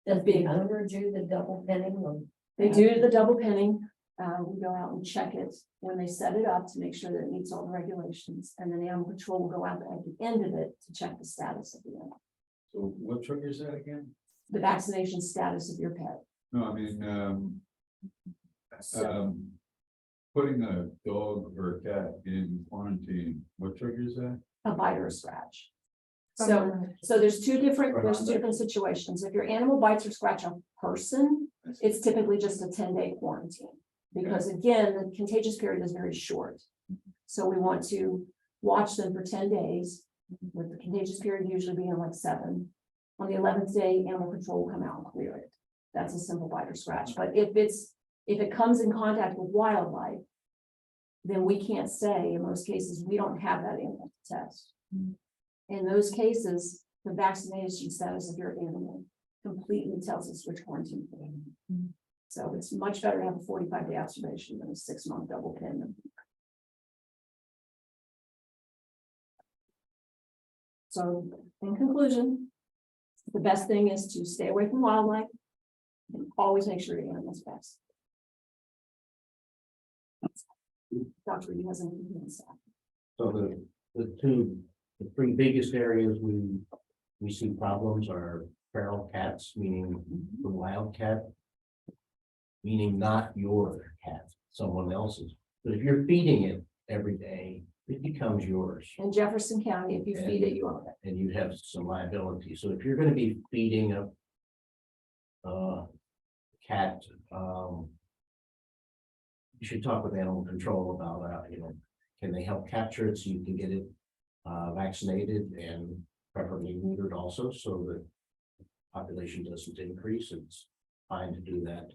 Does the owner do the double pinning? Or they do the double pinning. We go out and check it when they set it up to make sure that it meets all the regulations. And then animal control will go out at the end of it to check the status of the animal. So what triggers that again? The vaccination status of your pet. No, I mean, putting a dog or a cat in quarantine, what triggers that? A bite or a scratch. So there's two different situations. If your animal bites or scratch a person, it's typically just a 10-day quarantine. Because again, the contagious period is very short. So we want to watch them for 10 days, with the contagious period usually being like 7. On the 11th day, animal control will come out and clear it. That's a simple bite or scratch. But if it comes in contact with wildlife, then we can't say, in most cases, we don't have that animal to test. In those cases, the vaccination status of your animal completely tells us which quarantine to be in. So it's much better to have a 45-day observation than a 6-month double pin. So in conclusion, the best thing is to stay away from wildlife and always make sure your animal's vaccinated. Dr. Lee has anything to say. So the 3 biggest areas we see problems are feral cats, meaning the wild cat, meaning not your cat, someone else's. But if you're feeding it every day, it becomes yours. In Jefferson County, if you feed it, you own it. And you have some liability. So if you're going to be feeding a cat, you should talk with animal control about, can they help capture it so you can get it vaccinated and preferably neutered also, so that the population doesn't increase. It's fine to do that.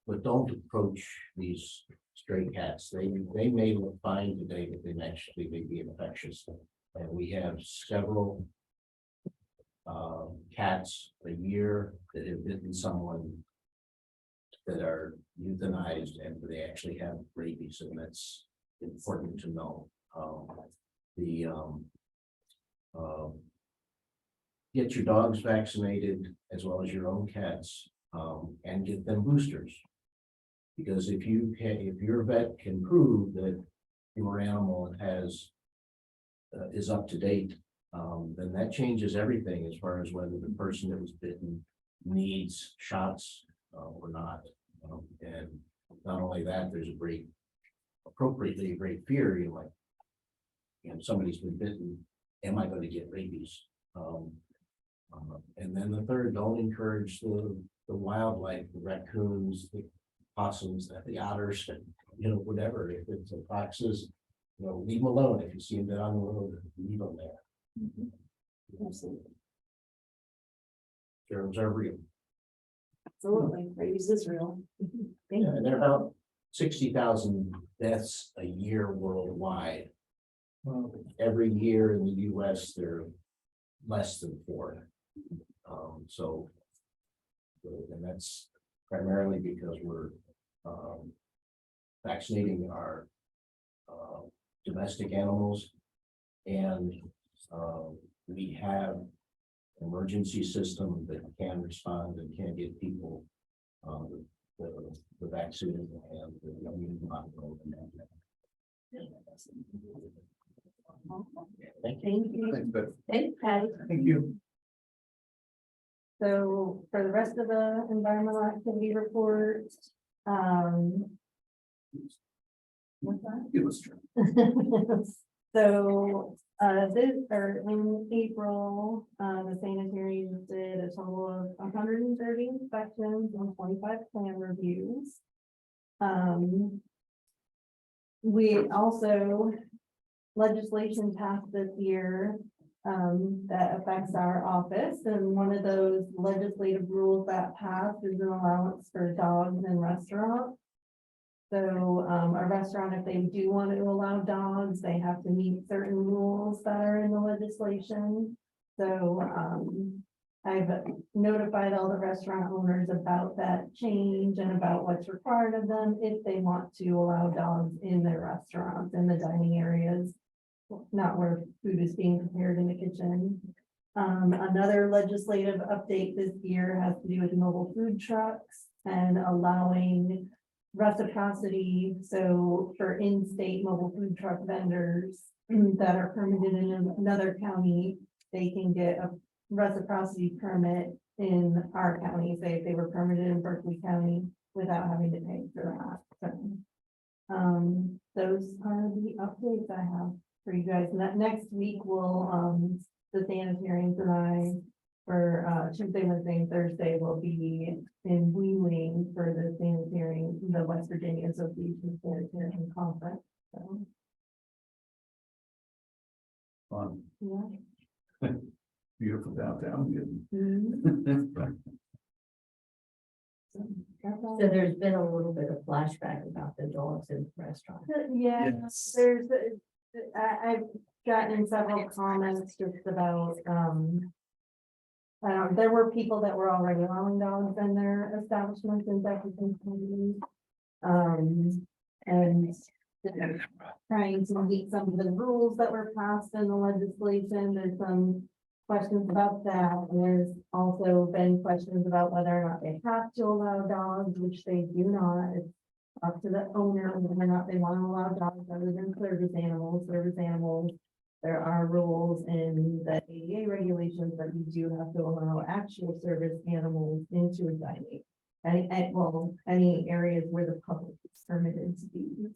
But don't approach these stray cats. They may look fine today, but they may be infectious. And we have several cats a year that have bitten someone that are euthanized and they actually have rabies, and that's important to know. Get your dogs vaccinated as well as your own cats, and get them boosters. Because if your vet can prove that your animal is up to date, then that changes everything as far as whether the person that was bitten needs shots or not. And not only that, there's appropriately a great fear, like, somebody's been bitten, am I going to get rabies? And then the third, don't encourage the wildlife, the raccoons, the possums, the otters, whatever. If it's a foxes, leave them alone. If you see them down the road, leave them there. Absolutely. Germs are real. Absolutely, rabies is real. Yeah, and there are about 60,000 deaths a year worldwide. Every year in the US, there are less than 4. And that's primarily because we're vaccinating our domestic animals, and we have an emergency system that can respond and can get people the vaccine and the immune model. Thank you. Thank you. Thanks, Beth. Thanks, Patty. Thank you. So for the rest of the environmental activity report, what's that? It was true. So, in April, the sanitary did a total of 130 inspections and 25 plan reviews. We also, legislation passed this year, that affects our office, and one of those legislative rules that passed is an allowance for dogs in restaurants. So, a restaurant, if they do want to allow dogs, they have to meet certain rules that are in the legislation. So, I've notified all the restaurant owners about that change and about what's required of them if they want to allow dogs in their restaurants, in the dining areas, not where food is being prepared in the kitchen. Another legislative update this year has to do with mobile food trucks and allowing reciprocity. So for in-state mobile food truck vendors that are permitted in another county, they can get a reciprocity permit in our county, say if they were permitted in Berkeley County without having to pay for that. So, those are the updates I have for you guys. And that next week will, the sanitarians and I, for Tuesday, Wednesday, and Thursday will be in Wheeling for the sanitarian, the West Virginia Association Sanitarian Conference. So, Fun. yeah. Beautiful downtown. Mhm. So, that's all. So there's been a little bit of flashback about the dogs in the restaurant. Yeah, Yes. there's, I've gotten several comments just about, there were people that were already allowing dogs in their establishments in Jefferson County. And trying to meet some of the rules that were passed in the legislation. There's some questions about that. And there's also been questions about whether or not they have to allow dogs, which they do not. It's up to the owner whether or not they want to allow dogs other than service animals. Service animals, there are rules in the ADA regulations that you do have to allow actual service animals into a dining. Any areas where the public is permitted to be.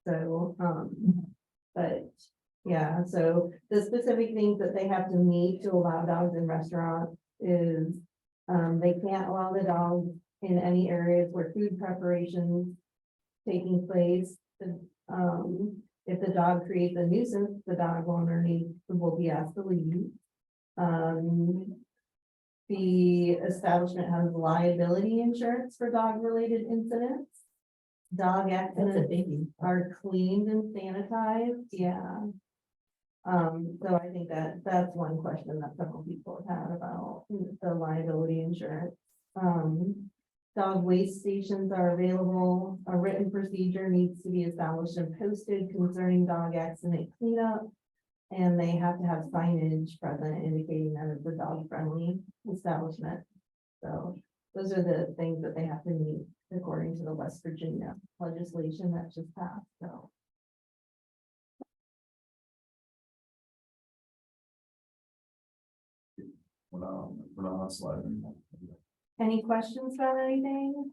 So, but yeah, so the specific things that they have to meet to allow dogs in restaurants is, they can't allow the dogs in any areas where food preparations taking place. If the dog creates a nuisance, the dog owner will be asked to leave. The establishment has liability insurance for dog-related incidents. Dog That's a accidents biggie. are cleaned and sanitized, yeah. So I think that that's one question that several people have had about the liability insurance. Dog waste stations are available. A written procedure needs to be established and posted concerning dog accident cleanup. And they have to have signage present indicating that it's a dog friendly establishment. So those are the things that they have to meet according to the West Virginia legislation that just passed, so. We're not on slide anymore. Any questions about anything?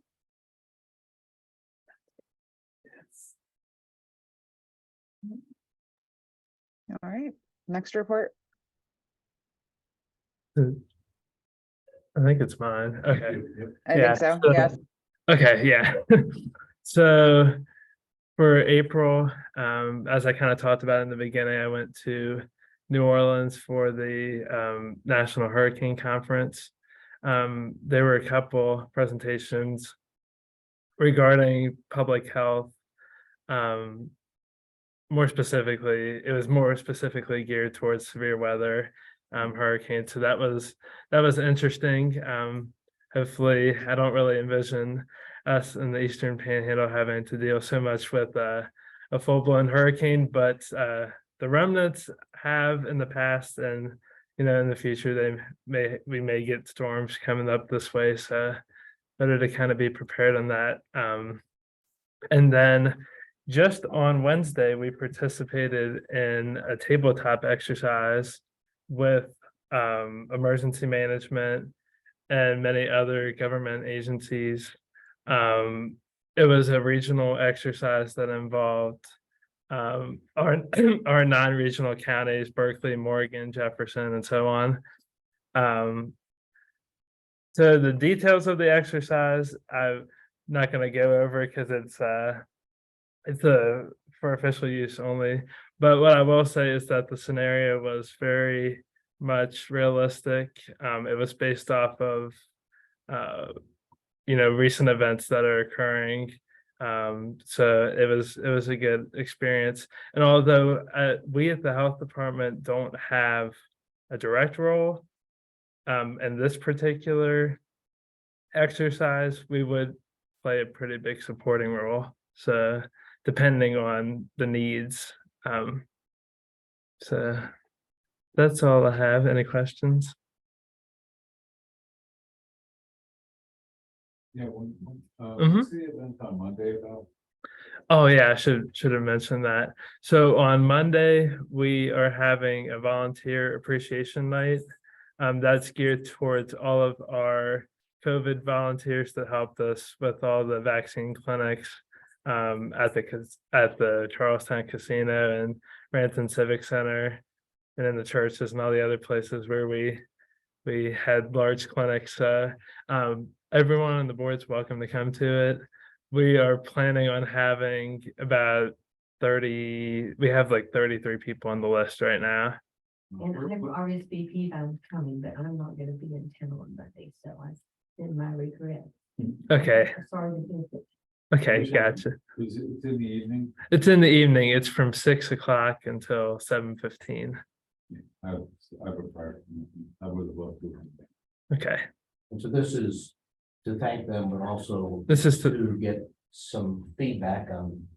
All right, next report. I think it's mine. Okay. I Yeah, think so, so- yes. Okay, yeah. So for April, as I kind of talked about in the beginning, I went to New Orleans for the National Hurricane Conference. There were a couple presentations regarding public health. More specifically, it was more specifically geared towards severe weather, hurricanes. So that was interesting. Hopefully, I don't really envision us in the Eastern Panhandle having to deal so much with a full-blown hurricane, but the remnants have in the past, and in the future we may get storms coming up this way. So better to kind of be prepared on that. And then just on Wednesday, we participated in a tabletop exercise with emergency management and many other government agencies. It was a regional exercise that involved our our non-regional counties, Berkeley, Morgan, Jefferson, and so on. So the details of the exercise, I'm not going to go over because it's for official use only. But what I will say is that the scenario was very much realistic. It was based off of recent events that are occurring. So it was a good experience. And although we at the health department don't have a direct role in this particular exercise, we would play a pretty big supporting role. So depending on the needs. So that's all I have. Any questions? Yeah, Mhm. what's the event on Monday about? Oh yeah, I should have mentioned that. So on Monday, we are having a volunteer appreciation night. That's geared towards all of our COVID volunteers that helped us with all the vaccine clinics at the Charlestown Casino and Ranton Civic Center, and in the churches and all the other places where we had large clinics. Everyone on the board's welcome to come to it. We are planning on having about 30. We have like 33 people on the list right now. And I've RSVP'd, I'm coming, but I'm not gonna be in town on Monday, so I send my regret. Okay, Sorry to miss it. okay, gotcha. Is it, it's in the evening? It's in the evening. It's from 6 o'clock until 7:15. I prefer, I would have loved to. Okay, And so this is to thank them, but also this is to get some feedback on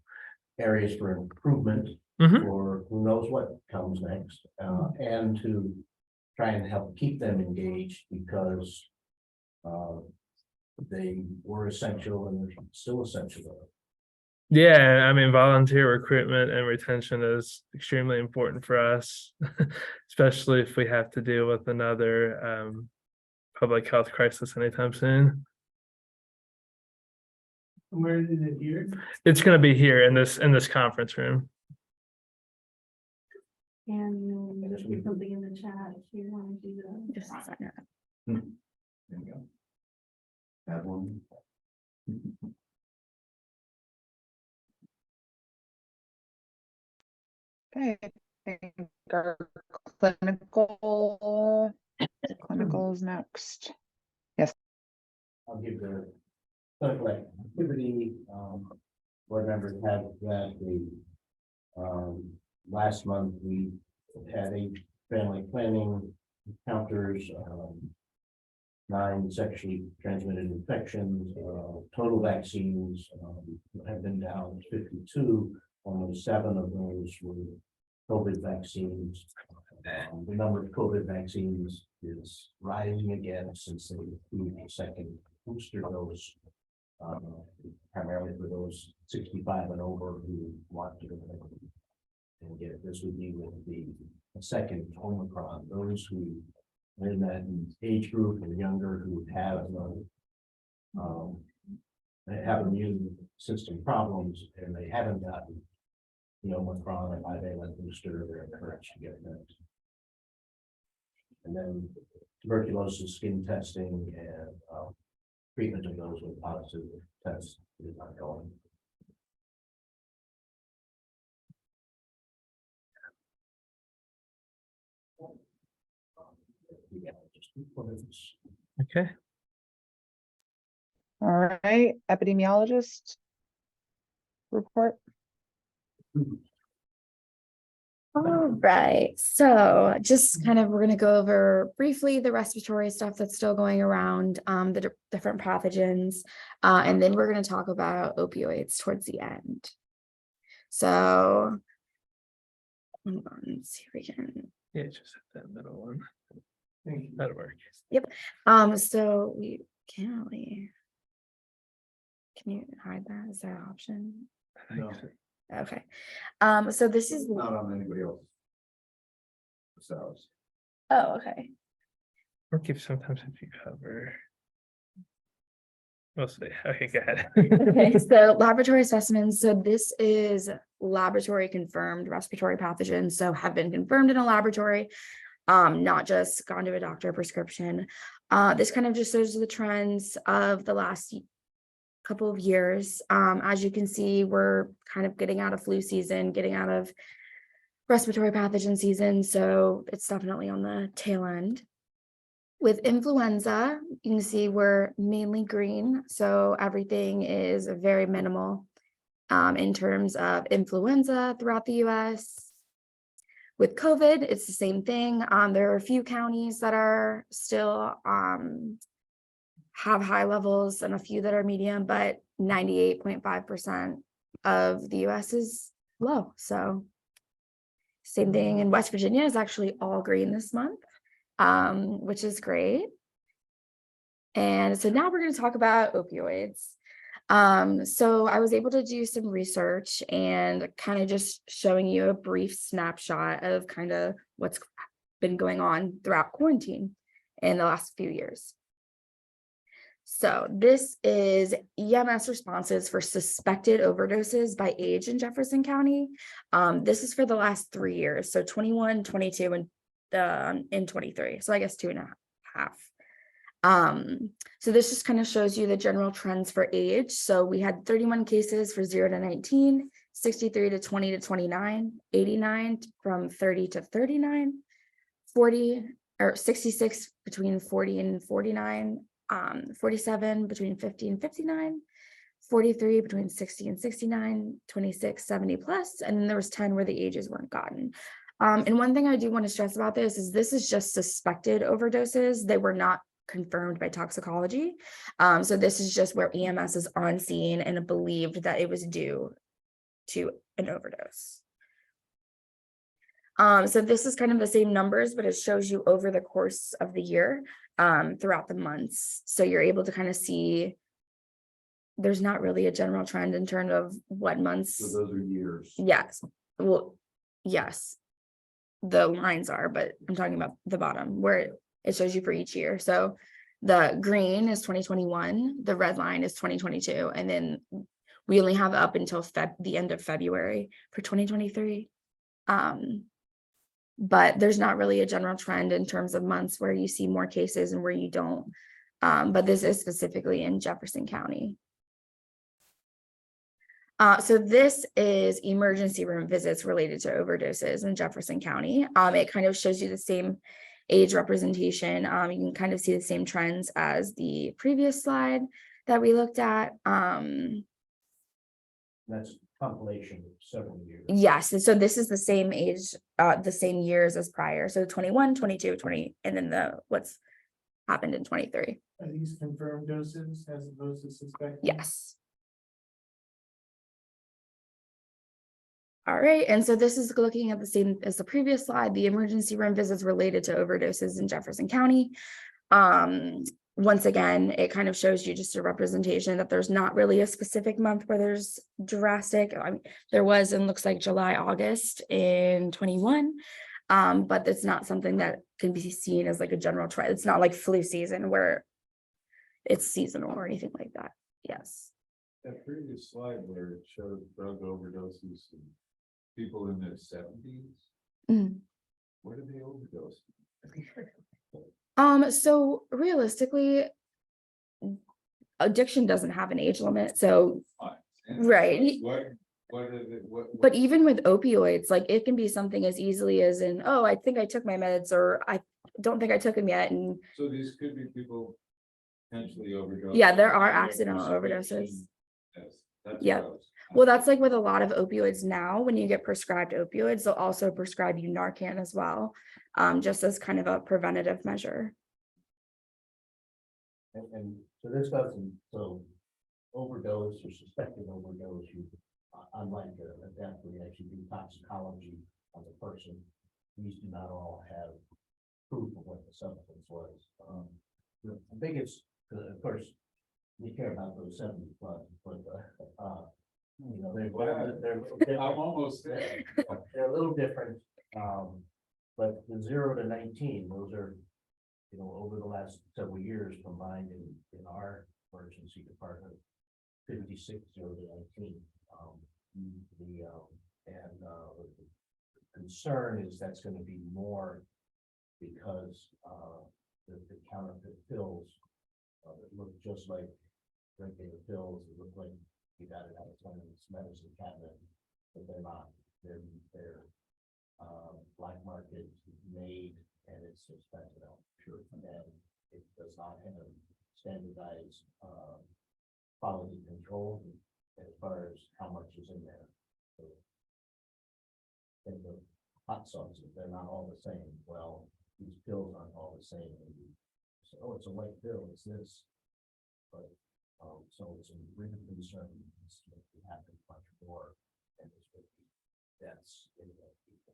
areas for improvement Mhm. or who knows what comes next, and to try and help keep them engaged because they were essential and they're still essential. Yeah, I mean, volunteer recruitment and retention is extremely important for us, especially if we have to deal with another public health crisis anytime soon. Where is it here? It's going to be here in this conference room. And there's something in the chat if you want to do that. Just a second. There you go. That one. Okay, I think our clinical is next. I'll give the clinical activity, board members have that last month we had 8 family planning encounters, 9 sexually transmitted infections, total vaccines have been down to 52. Only 7 of those were COVID vaccines. The number of COVID vaccines is rising again since they approved the second booster dose. Primarily for those 65 and over who want to go and get it. This would be with the second Omicron, those who are in that age group and younger who have immune system problems and they haven't gotten the Omicron or bivalent booster, they're encouraged to get that. And then tuberculosis, skin testing, and treatment of those with positive tests is ongoing. Okay. All right, epidemiologist report. All right, so just kind of, we're gonna go over briefly the respiratory stuff that's still going around, the different pathogens, and then we're gonna talk about opioids towards the end. So, hold on, let's see if we can. Yeah, just hit that middle one. Thank you. That'll work. So we can't really. Can you hide that? Is there an option? I think No. so. Okay, so this is, Not on anybody else. So. oh, okay. Or keep sometimes if you cover. We'll see. Okay, go ahead. Okay, so laboratory specimens, so this is laboratory confirmed respiratory pathogens, so have been confirmed in a laboratory, not just gone to a doctor prescription. This kind of just shows the trends of the last couple of years. As you can see, we're kind of getting out of flu season, getting out of respiratory pathogen season, so it's definitely on the tail end. With influenza, you can see we're mainly green, so everything is very minimal in terms of influenza throughout the US. With COVID, it's the same thing. There are a few counties that are still have high levels and a few that are medium, but 98.5% of the US is low. So same thing in West Virginia is actually all green this month, which is great. And so now we're going to talk about opioids. So I was able to do some research and kind of just showing you a brief snapshot of kind of what's been going on throughout quarantine in the last few years. So this is EMS responses for suspected overdoses by age in Jefferson County. This is for the last 3 years, so 21, 22, and in 23. So I guess 2.5. So this just kind of shows you the general trends for age. So we had 31 cases for 0 to 19, 63 to 20 to 29, 89 from 30 to 39, 40 or 66 between 40 and 49. 47 between 50 and 59, 43 between 60 and 69, 26, 70 plus, and then there was 10 where the ages weren't gotten. And one thing I do want to stress about this is just suspected overdoses. They were not confirmed by toxicology. So this is just where EMS is on scene and believed that it was due to an overdose. So this is kind of the same numbers, but it shows you over the course of the year, throughout the months. So you're able to kind of see there's not really a general trend in terms of what months. So those are years. Yes. Well, yes, the lines are, but I'm talking about the bottom where it shows you for each year. So the green is 2021, the red line is 2022, and then we only have up until the end of February for 2023. But there's not really a general trend in terms of months where you see more cases and where you don't. But this is specifically in Jefferson County. So this is emergency room visits related to overdoses in Jefferson County. It kind of shows you the same age representation. You can kind of see the same trends as the previous slide that we looked at. That's compilation of several years. Yes, and so this is the same age, the same years as prior, so 21, 22, 20, and then what's happened in 23. Are these confirmed doses as opposed to suspected? Yes. All right, and so this is looking at the same as the previous slide, the emergency room visits related to overdoses in Jefferson County. Once again, it kind of shows you just a representation that there's not really a specific month where there's drastic. I mean, there was, and looks like July, August in 21. But it's not something that can be seen as like a general trend. It's not like flu season where it's seasonal or anything like that. Yes. That previous slide where it showed drug overdoses and people in their 70s, Mhm. where did they overdose? So realistically, addiction doesn't have an age limit. So, right. What is it, But even with opioids, like it can be something as easily as in, oh, I think I took my meds, or I don't think I took them yet. And so these could be people potentially overdosing. yeah, there are and their accidental overdoses. prescription- That's Yeah. what I was- Well, that's like with a lot of opioids now, when you get prescribed opioids, they'll also prescribe you Narcan as well, just as kind of a preventative measure. And so this doesn't, so overdose or suspected overdose, you, unlike a death, we actually do toxicology on the person. These do not all have proof of what the substance was. The biggest, of course, we care about those 70 plus, but, you know, they're I'm almost there. they're a little different, but the 0 to 19, those are, you know, over the last several years combined in our emergency department, 56 0 to 19. The concern is that's going to be more because the counterfeit pills look just like regular pills. They look like you got it out of someone's medicine cabinet, but they're not. They're black market made, and it's suspected out. Sure. And it does not have standardized quality control as far as how much is in there. So, and the hot sauces, they're not all the same. Well, these pills aren't all the same. And you say, oh, it's a white pill, it's this. But so it's a real concern. It's going to happen much more, and there's going to be deaths in the people.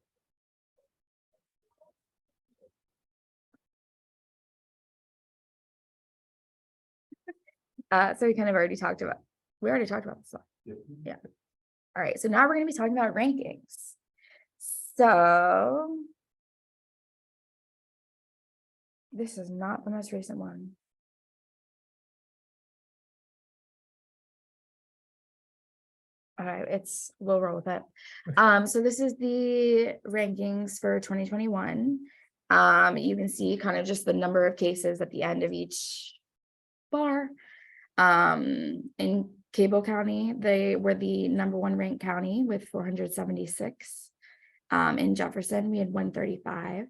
So we kind of already talked about this one. Yeah. All right, so now we're going to be talking about rankings. So this is not the most recent one. All right, we'll roll with it. So this is the rankings for 2021. You can see kind of just the number of cases at the end of each bar. In Cable County, they were the #1 ranked county with 476. In Jefferson, we had 135.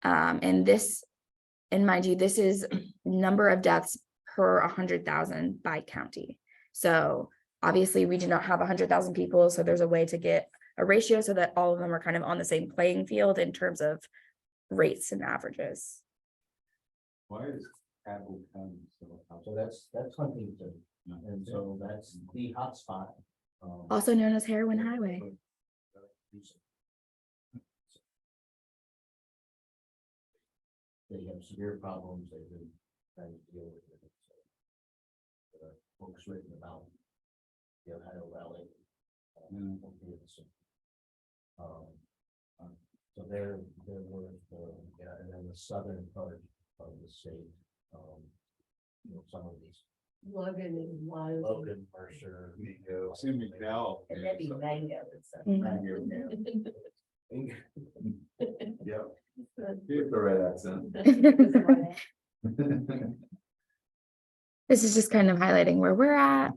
And mind you, this is number of deaths per 100,000 by county. So obviously we do not have 100,000 people. So there's a way to get a ratio so that all of them are kind of on the same playing field in terms of rates and averages. Why is Apple County So that's Huntington, and so that's the hotspot. Also known as Heroin Highway. They have severe problems, they've been trying to deal with it. So, there are books written about the Ohio Valley. So there were, and then the southern part of the state, you know, some of these. Logan and Wild. Logan, Mercer. It's in McDowell. And that'd be Mango and stuff. Yep. You have the right accent. This is just kind of highlighting where we're at.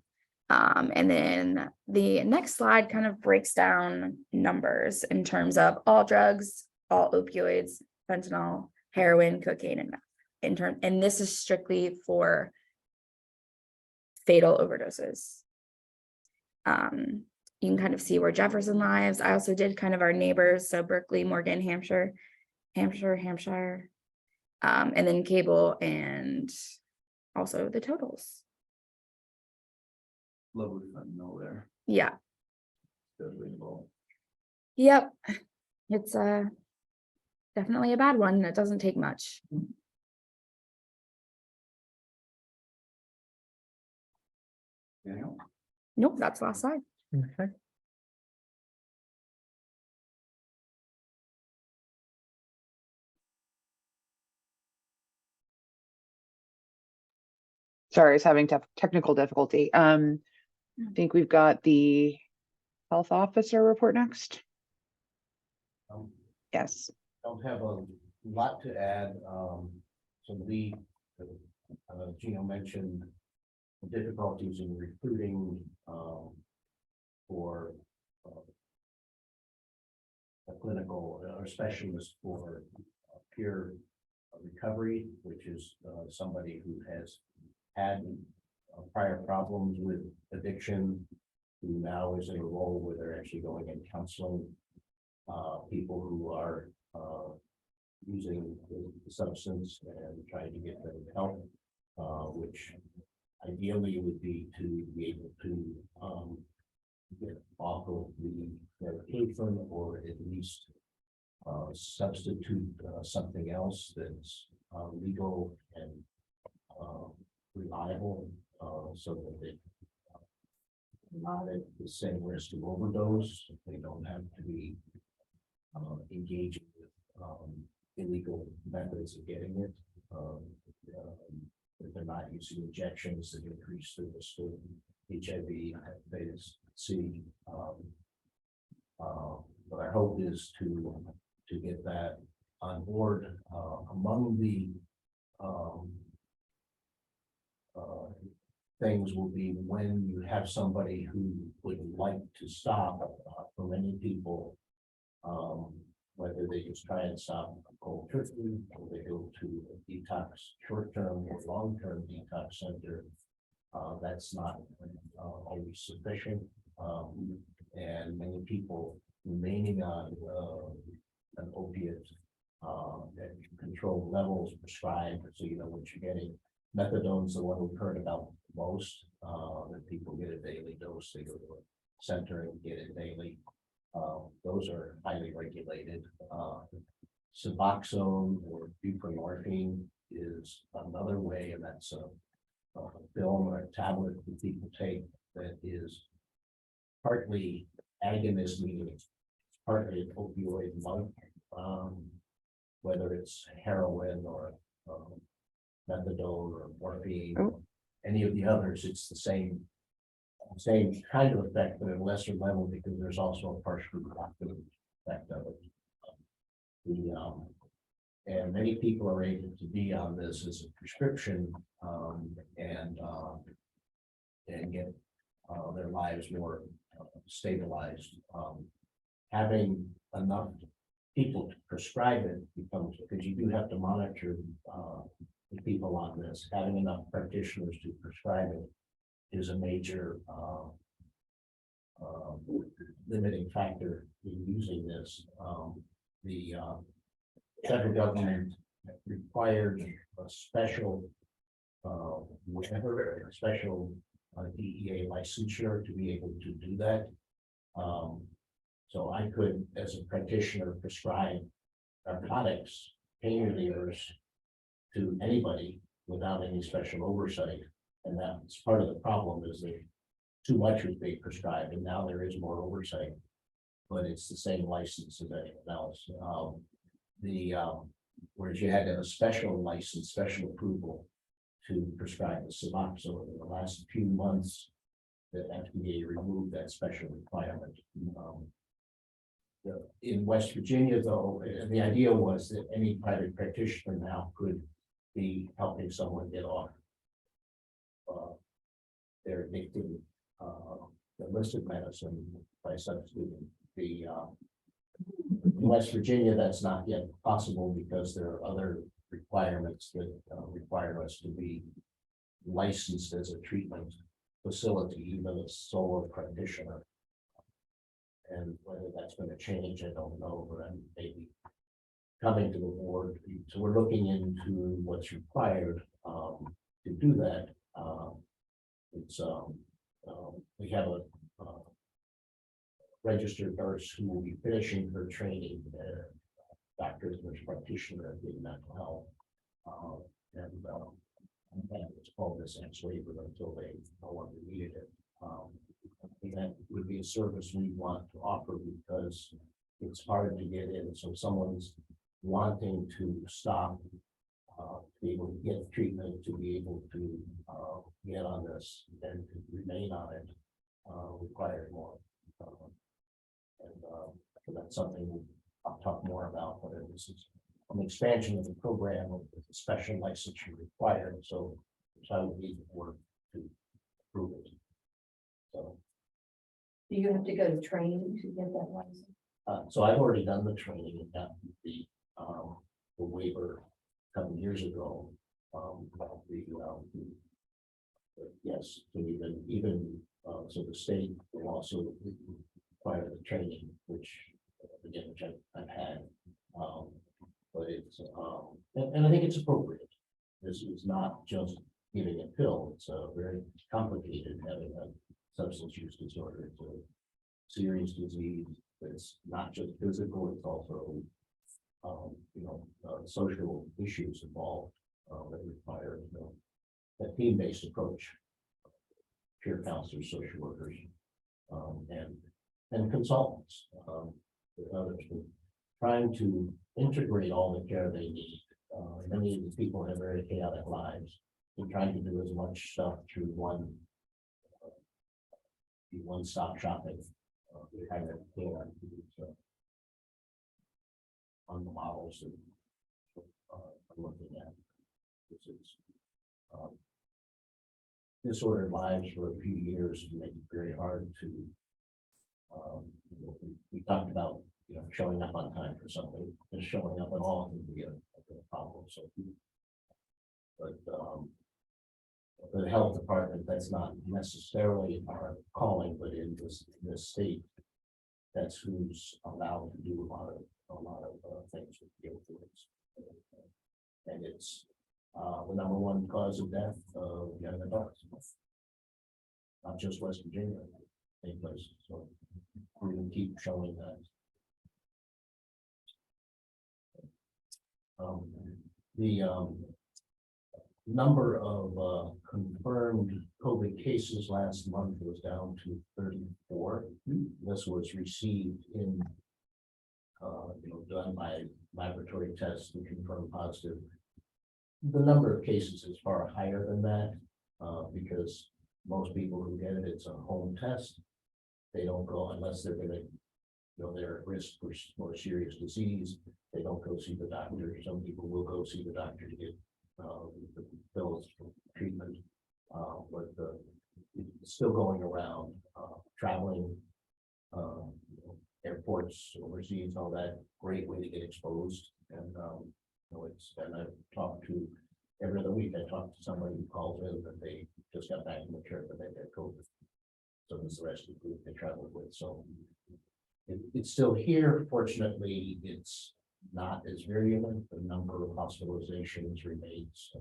And then the next slide kind of breaks down numbers in terms of all drugs, all opioids, fentanyl, heroin, cocaine, and meth. And this is strictly for fatal overdoses. you can kind of see where Jefferson lives. I also did kind of our neighbors, so Berkeley, Morgan, Hampshire, Hampshire, and then cable and also the totals. Lovely fun, know there. Yeah, Definitely involved. yep. It's definitely a bad one. It doesn't take much. Daniel? Nope, that's last slide. Okay. Sorry, I was having technical difficulty. I think we've got the health officer report next. Um, Yes. Don't have a lot to add, so Gino mentioned the difficulties in recruiting, for a clinical or specialist for peer recovery, which is somebody who has had prior problems with addiction, who now is in a role where they're actually going and counseling people who are using the substance and trying to get them help, which ideally would be to be able to get off of the medication, or at least substitute something else that's legal and reliable, so that they not at the same risk of overdose. They don't have to be engaging with illegal methods of getting it. If they're not using injections that increase the risk of HIV, hepatitis C. But our hope is to get that on board. Among the things will be when you have somebody who would like to stop. For many people, whether they just try and stop cold turkey, or they go to a detox, short-term or long-term detox center, that's not always sufficient. And many people remaining on an opiate at controlled levels prescribed, so you know what you're getting. Methadone's the one we've heard about most, that people get a daily dose, they go to a center and get it daily. Those are highly regulated. Suboxone or buprenorphine is another way, and that's a film or a tablet that people take that is partly agonist, meaning it's partly an opioid monk, whether it's heroin or methadone or morphine, or any of the others. It's the same kind of effect, but at a lesser level, because there's also a partially productive effect of it. And many people are able to be on this as a prescription, and get their lives more stabilized. Having enough people to prescribe it becomes, because you do have to monitor the people on this. Having enough practitioners to prescribe it is a major limiting factor in using this. The federal government required a special special DEA licensure to be able to do that. So I could, as a practitioner, prescribe narcotics, pain relievers to anybody without any special oversight. And that's part of the problem, is that too much was being prescribed, and now there is more oversight, but it's the same license as anyone else. Whereas you had a special license, special approval to prescribe the Suboxone. In the last few months, the FDA removed that special requirement. In West Virginia, though, the idea was that any private practitioner now could be helping someone get off their addictive illicit medicine by substituting. In West Virginia, that's not yet possible because there are other requirements that require us to be licensed as a treatment facility, even a solo practitioner. And whether that's gonna change, I don't know, but I'm maybe coming to the board. So we're looking into what's required to do that. It's we have a registered nurse who will be finishing her training, doctor's nurse practitioner in mental health. And it's called this X waiver until they no longer needed it. And that would be a service we want to offer because it's hard to get in. So if someone's wanting to stop, to be able to get treatment, to be able to get on this and to remain on it, requires more. So that's something I'll talk more about, but this is an expansion of the program with the special licensure required, so I would need the board to approve it. So, Do you have to go to training to get that license? so I've already done the training and got the waiver a couple years ago. About yes, so even so the state will also require the training, which again, which I've had. But it's and I think it's appropriate. This is not just giving a pill. It's very complicated having a substance use disorder. It's a serious disease. It's not just physical, it's also social issues involved that require a team-based approach. Peer counselors, social workers, and consultants, with others, trying to integrate all the care they need. Many of these people have very chaotic lives. We're trying to do as much stuff through one-stop shopping. Kind of care on the models that I'm looking at. This is disordered lives for a few years and make it very hard to. We talked about showing up on time for something, just showing up at all can be a problem. So, but the health department, that's not necessarily our calling, but in this state, that's who's allowed to do a lot of things with guilt. And it's the number one cause of death of young adults, not just West Virginia, many places. So we're going to keep showing that. The number of confirmed COVID cases last month was down to 34. This was received in, done by laboratory tests to confirm positive. The number of cases is far higher than that because most people who get it, it's a home test. They don't go unless they're going to, they're at risk for more serious disease. They don't go see the doctor. Some people will go see the doctor to get the pills for treatment, but it's still going around, traveling, airports, overseas, all that. Great way to get exposed. And and I've talked to every other week. I talk to somebody who calls in that they just got back from the trip and they had COVID. So this is the rest of the group they traveled with. So it's still here. Fortunately, it's not as virulent. The number of hospitalizations remains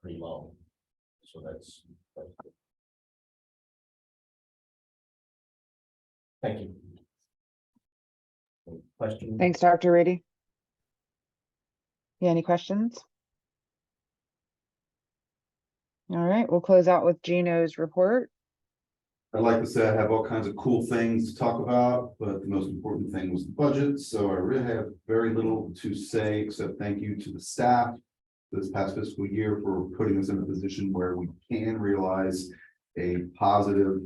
pretty low. So that's good. Thank you. Any questions? Thanks, Dr. Rady. Yeah, any questions? All right, we'll close out with Gino's report. I'd like to say I have all kinds of cool things to talk about, but the most important thing was the budget. So I really have very little to say except thank you to the staff this past fiscal year for putting us in a position where we can realize a positive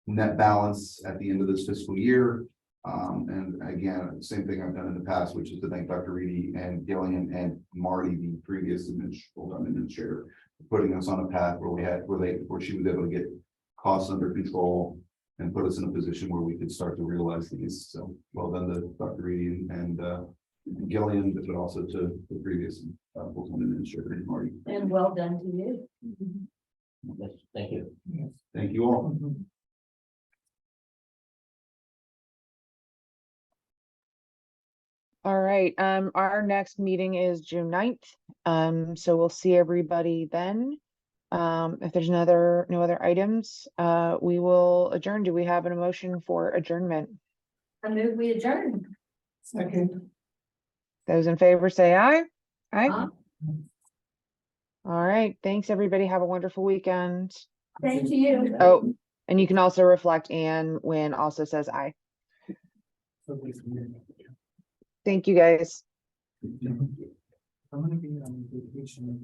net balance at the end of this fiscal year. And again, the same thing I've done in the past, which is to thank Dr. Reedy and Gillian and Marty, the previous administrator, for putting us on a path where she was able to get costs under control and put us in a position where we could start to realize these. So well done to Dr. Reedy and Gillian, but also to the previous full-time administrator, Marty. And well done to you. Thank you. Thank you all. All right, our next meeting is June 9th. So we'll see everybody then. If there's no other items, we will adjourn. Do we have an emotion for adjournment? I move we adjourn. Second. Those in favor say aye. Aye. Aye. All right, thanks, everybody. Have a wonderful weekend. Thank you. Oh, and you can also reflect Anne when also says aye. Thank you, guys. I'm gonna be on vacation.